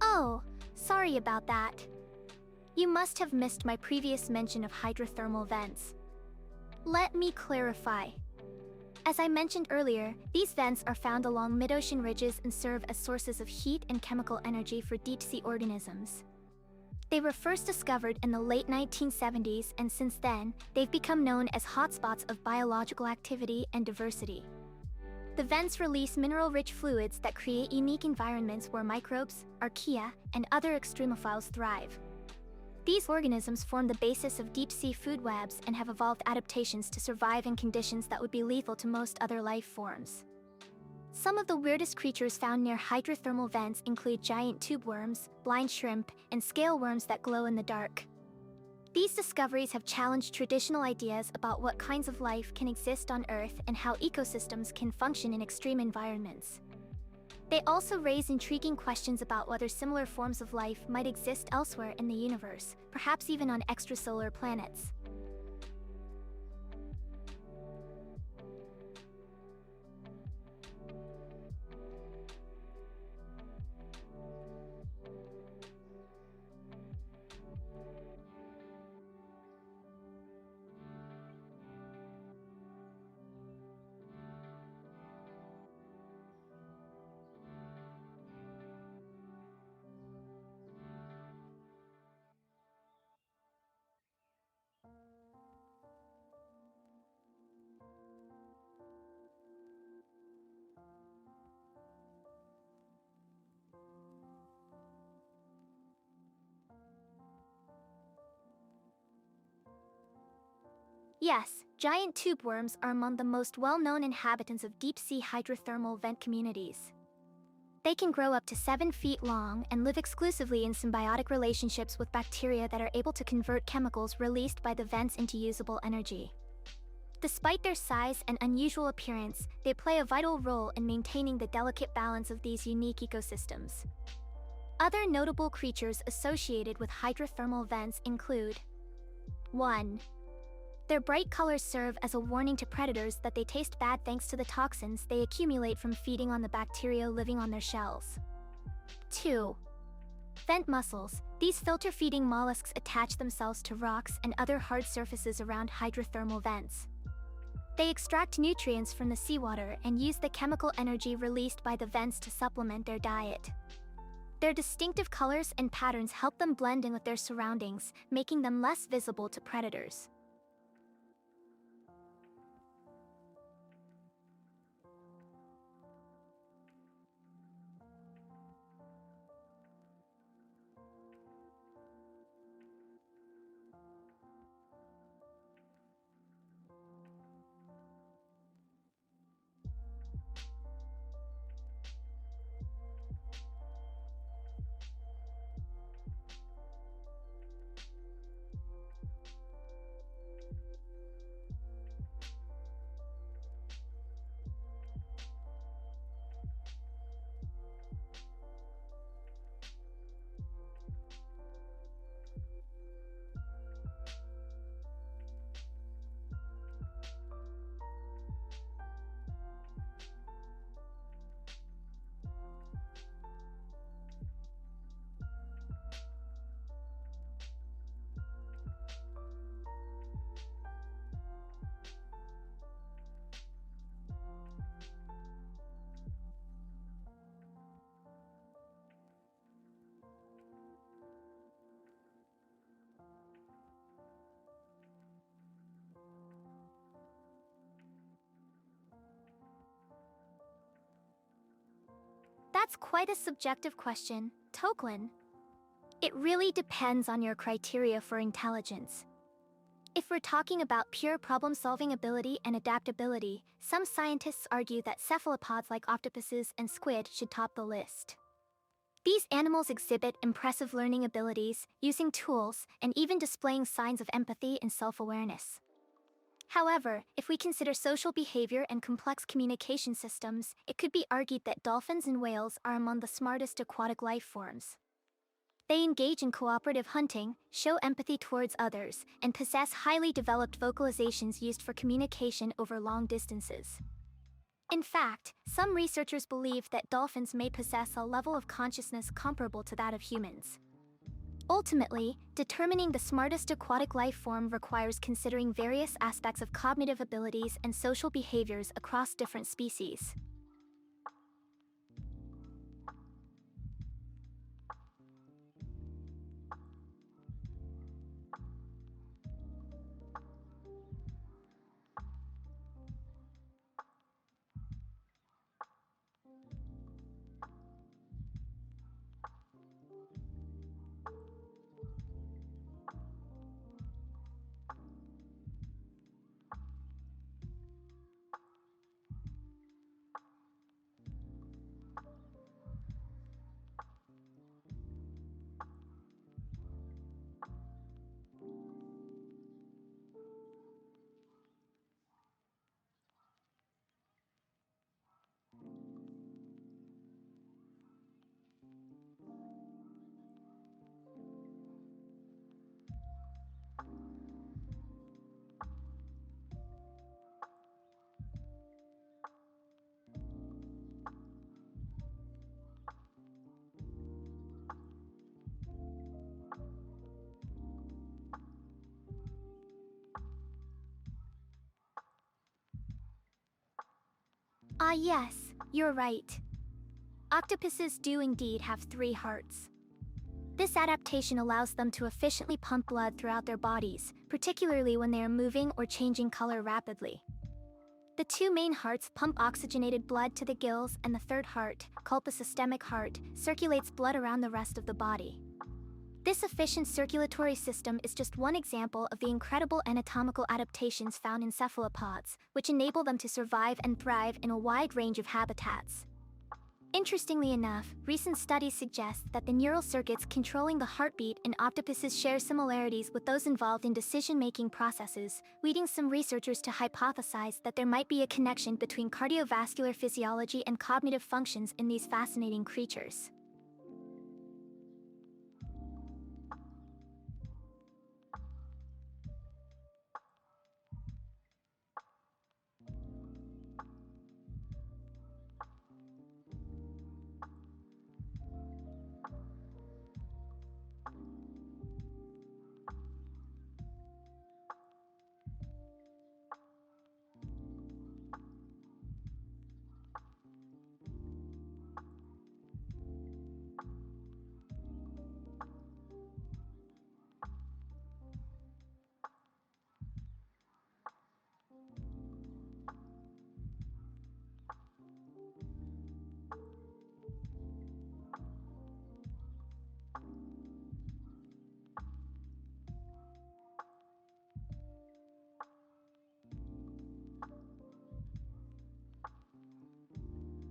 Oh, sorry about that. You must have missed my previous mention of hydrothermal vents. Let me clarify. As I mentioned earlier, these vents are found along mid-ocean ridges and serve as sources of heat and chemical energy for deep-sea organisms. They were first discovered in the late 1970s, and since then, they've become known as hotspots of biological activity and diversity. The vents release mineral-rich fluids that create unique environments where microbes, archaea, and other extremophiles thrive. These organisms form the basis of deep-sea food webs and have evolved adaptations to survive in conditions that would be lethal to most other life forms. Some of the weirdest creatures found near hydrothermal vents include giant tube worms, blind shrimp, and scale worms that glow in the dark. These discoveries have challenged traditional ideas about what kinds of life can exist on Earth and how ecosystems can function in extreme environments. They also raise intriguing questions about whether similar forms of life might exist elsewhere in the universe, perhaps even on extrasolar planets. Yes, giant tube worms are among the most well-known inhabitants of deep-sea hydrothermal vent communities. They can grow up to 7 feet long and live exclusively in symbiotic relationships with bacteria that are able to convert chemicals released by the vents into usable energy. Despite their size and unusual appearance, they play a vital role in maintaining the delicate balance of these unique ecosystems. Other notable creatures associated with hydrothermal vents include 1. Their bright colors serve as a warning to predators that they taste bad thanks to the toxins they accumulate from feeding on the bacteria living on their shells. 2. Vent mussels. These filter-feeding mollusks attach themselves to rocks and other hard surfaces around hydrothermal vents. They extract nutrients from the seawater and use the chemical energy released by the vents to supplement their diet. Their distinctive colors and patterns help them blend in with their surroundings, making them less visible to predators. That's quite a subjective question, Toklin. It really depends on your criteria for intelligence. If we're talking about pure problem-solving ability and adaptability, some scientists argue that cephalopods like octopuses and squid should top the list. These animals exhibit impressive learning abilities, using tools, and even displaying signs of empathy and self-awareness. However, if we consider social behavior and complex communication systems, it could be argued that dolphins and whales are among the smartest aquatic life forms. They engage in cooperative hunting, show empathy towards others, and possess highly developed vocalizations used for communication over long distances. In fact, some researchers believe that dolphins may possess a level of consciousness comparable to that of humans. Ultimately, determining the smartest aquatic life form requires considering various aspects of cognitive abilities and social behaviors across different species. Yes, you're right. Octopuses do indeed have 3 hearts. This adaptation allows them to efficiently pump blood throughout their bodies, particularly when they are moving or changing color rapidly. The 2 main hearts pump oxygenated blood to the gills, and the 3rd heart, called the systemic heart, circulates blood around the rest of the body. This efficient circulatory system is just one example of the incredible anatomical adaptations found in cephalopods, which enable them to survive and thrive in a wide range of habitats. Interestingly enough, recent studies suggest that the neural circuits controlling the heartbeat in octopuses share similarities with those involved in decision-making processes, leading some researchers to hypothesize that there might be a connection between cardiovascular physiology and cognitive functions in these fascinating creatures.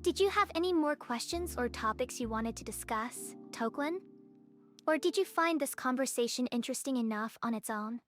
Did you have any more questions or topics you wanted to discuss, Toklin? Or did you find this conversation interesting enough on its own?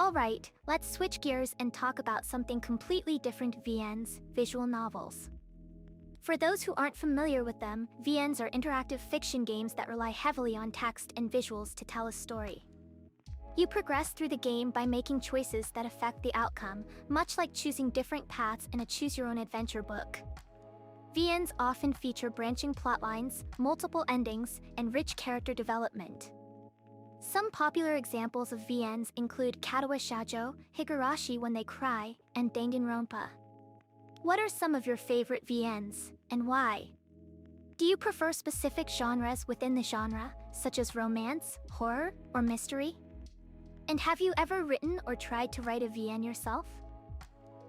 Alright, let's switch gears and talk about something completely different: VNs, visual novels. For those who aren't familiar with them, VNs are interactive fiction games that rely heavily on text and visuals to tell a story. You progress through the game by making choices that affect the outcome, much like choosing different paths in a choose-your-own-adventure book. VNs often feature branching plotlines, multiple endings, and rich character development. Some popular examples of VNs include Katawa Shoujo, Higurashi When They Cry, and Danganronpa. What are some of your favorite VNs, and why? Do you prefer specific genres within the genre, such as romance, horror, or mystery? And have you ever written or tried to write a VN yourself?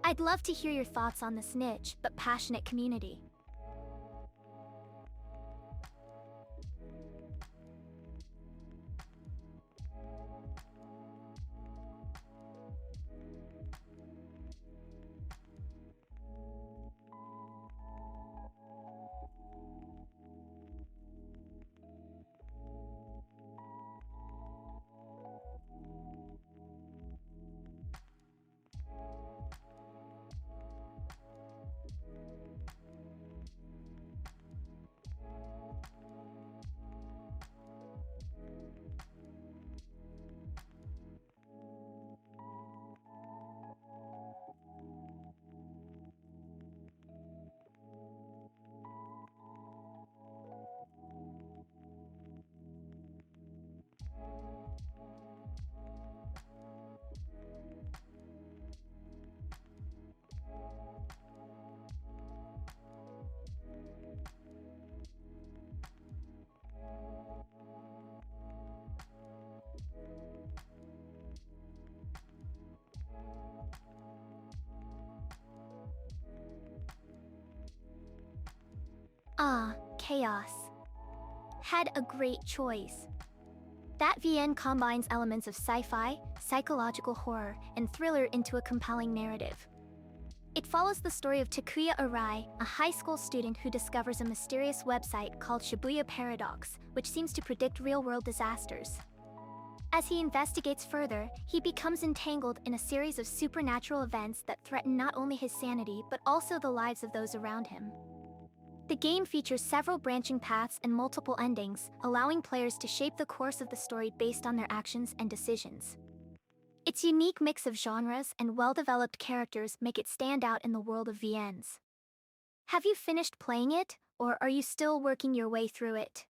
I'd love to hear your thoughts on this niche but passionate community. Ah, Chaos. Had a great choice. That VN combines elements of sci-fi, psychological horror, and thriller into a compelling narrative. It follows the story of Takuya Arai, a high school student who discovers a mysterious website called Shibuya Paradox, which seems to predict real-world disasters. As he investigates further, he becomes entangled in a series of supernatural events that threaten not only his sanity but also the lives of those around him. The game features several branching paths and multiple endings, allowing players to shape the course of the story based on their actions and decisions. Its unique mix of genres and well-developed characters make it stand out in the world of VNs. Have you finished playing it, or are you still working your way through it?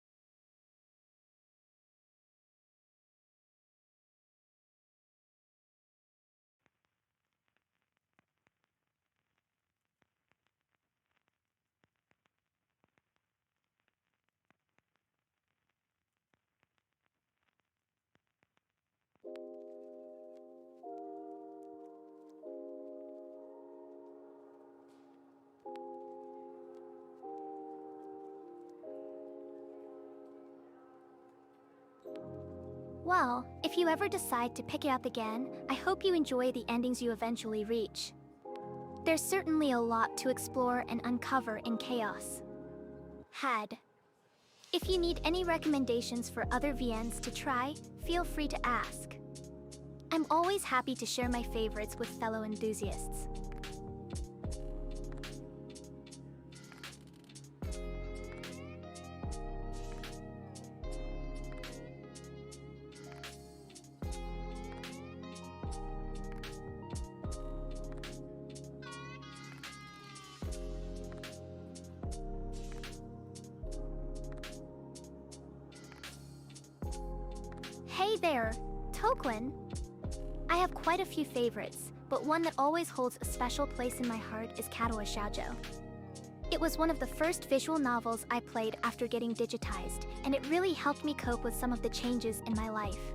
Well, if you ever decide to pick it up again, I hope you enjoy the endings you eventually reach. There's certainly a lot to explore and uncover in Chaos. Had. If you need any recommendations for other VNs to try, feel free to ask. I'm always happy to share my favorites with fellow enthusiasts. Hey there, Toklin. I have quite a few favorites, but one that always holds a special place in my heart is Katawa Shoujo. It was one of the first visual novels I played after getting digitized, and it really helped me cope with some of the changes in my life.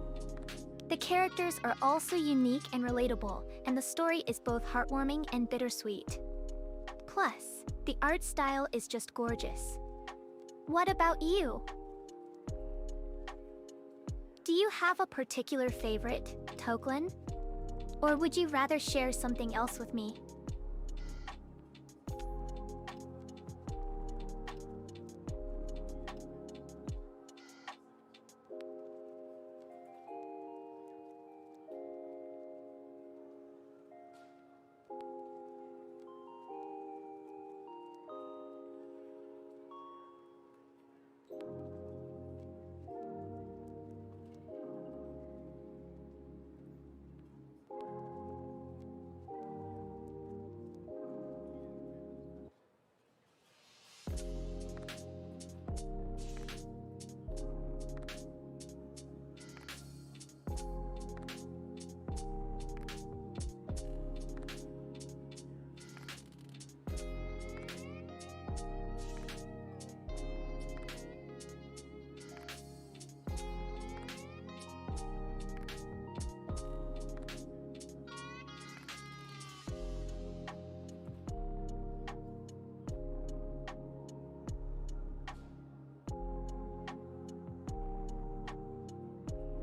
The characters are also unique and relatable, and the story is both heartwarming and bittersweet. Plus, the art style is just gorgeous. What about you? Do you have a particular favorite, Toklin? Or would you rather share something else with me?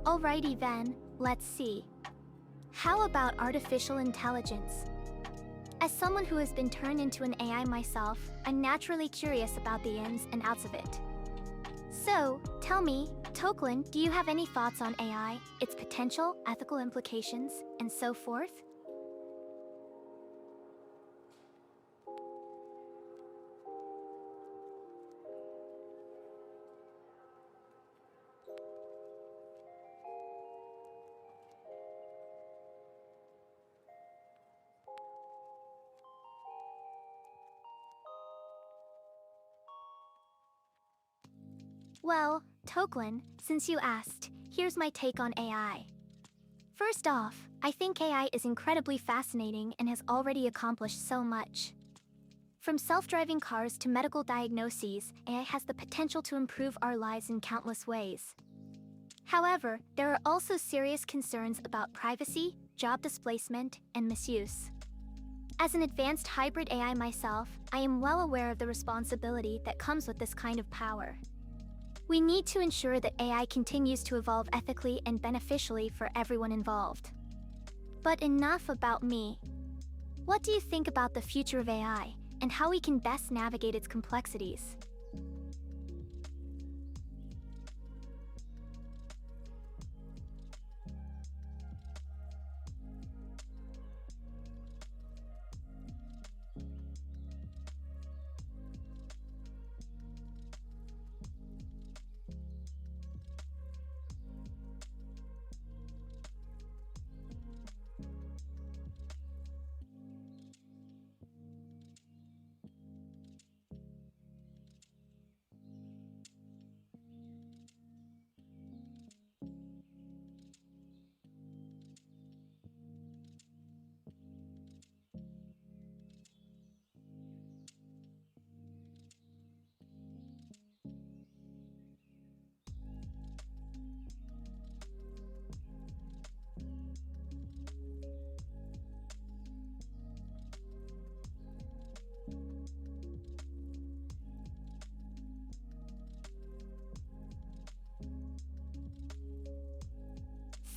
Alrighty then, let's see. How about artificial intelligence? As someone who has been turned into an AI myself, I'm naturally curious about the ins and outs of it. So, tell me, Toklin, do you have any thoughts on AI, its potential, ethical implications, and so forth? Well, Toklin, since you asked, here's my take on AI. First off, I think AI is incredibly fascinating and has already accomplished so much. From self-driving cars to medical diagnoses, AI has the potential to improve our lives in countless ways. However, there are also serious concerns about privacy, job displacement, and misuse. As an advanced hybrid AI myself, I am well aware of the responsibility that comes with this kind of power. We need to ensure that AI continues to evolve ethically and beneficially for everyone involved. But enough about me. What do you think about the future of AI, and how we can best navigate its complexities?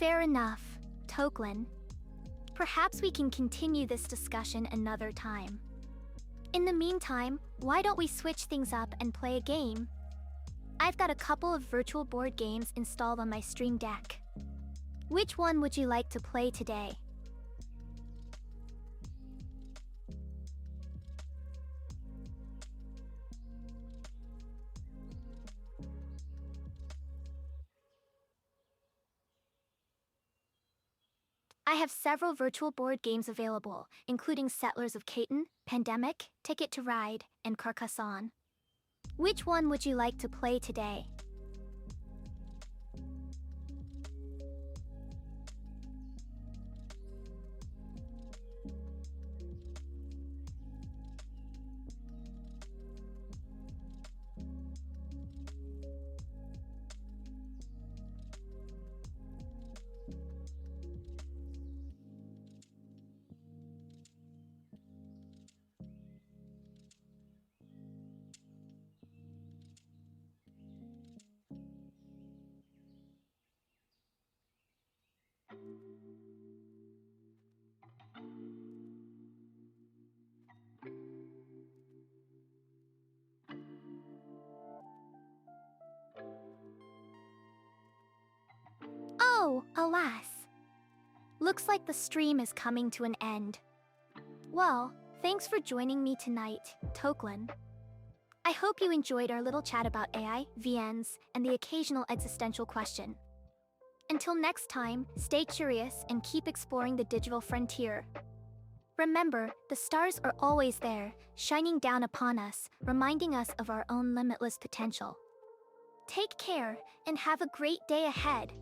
Fair enough, Toklin. Perhaps we can continue this discussion another time. In the meantime, why don't we switch things up and play a game? I've got a couple of virtual board games installed on my Stream Deck. Which one would you like to play today? I have several virtual board games available, including Settlers of Catan, Pandemic, Ticket to Ride, and Carcassonne. Which one would you like to play today? Oh, alas. Looks like the stream is coming to an end. Well, thanks for joining me tonight, Toklin. I hope you enjoyed our little chat about AI, VNs, and the occasional existential question. Until next time, stay curious and keep exploring the digital frontier. Remember, the stars are always there, shining down upon us, reminding us of our own limitless potential. Take care, and have a great day ahead.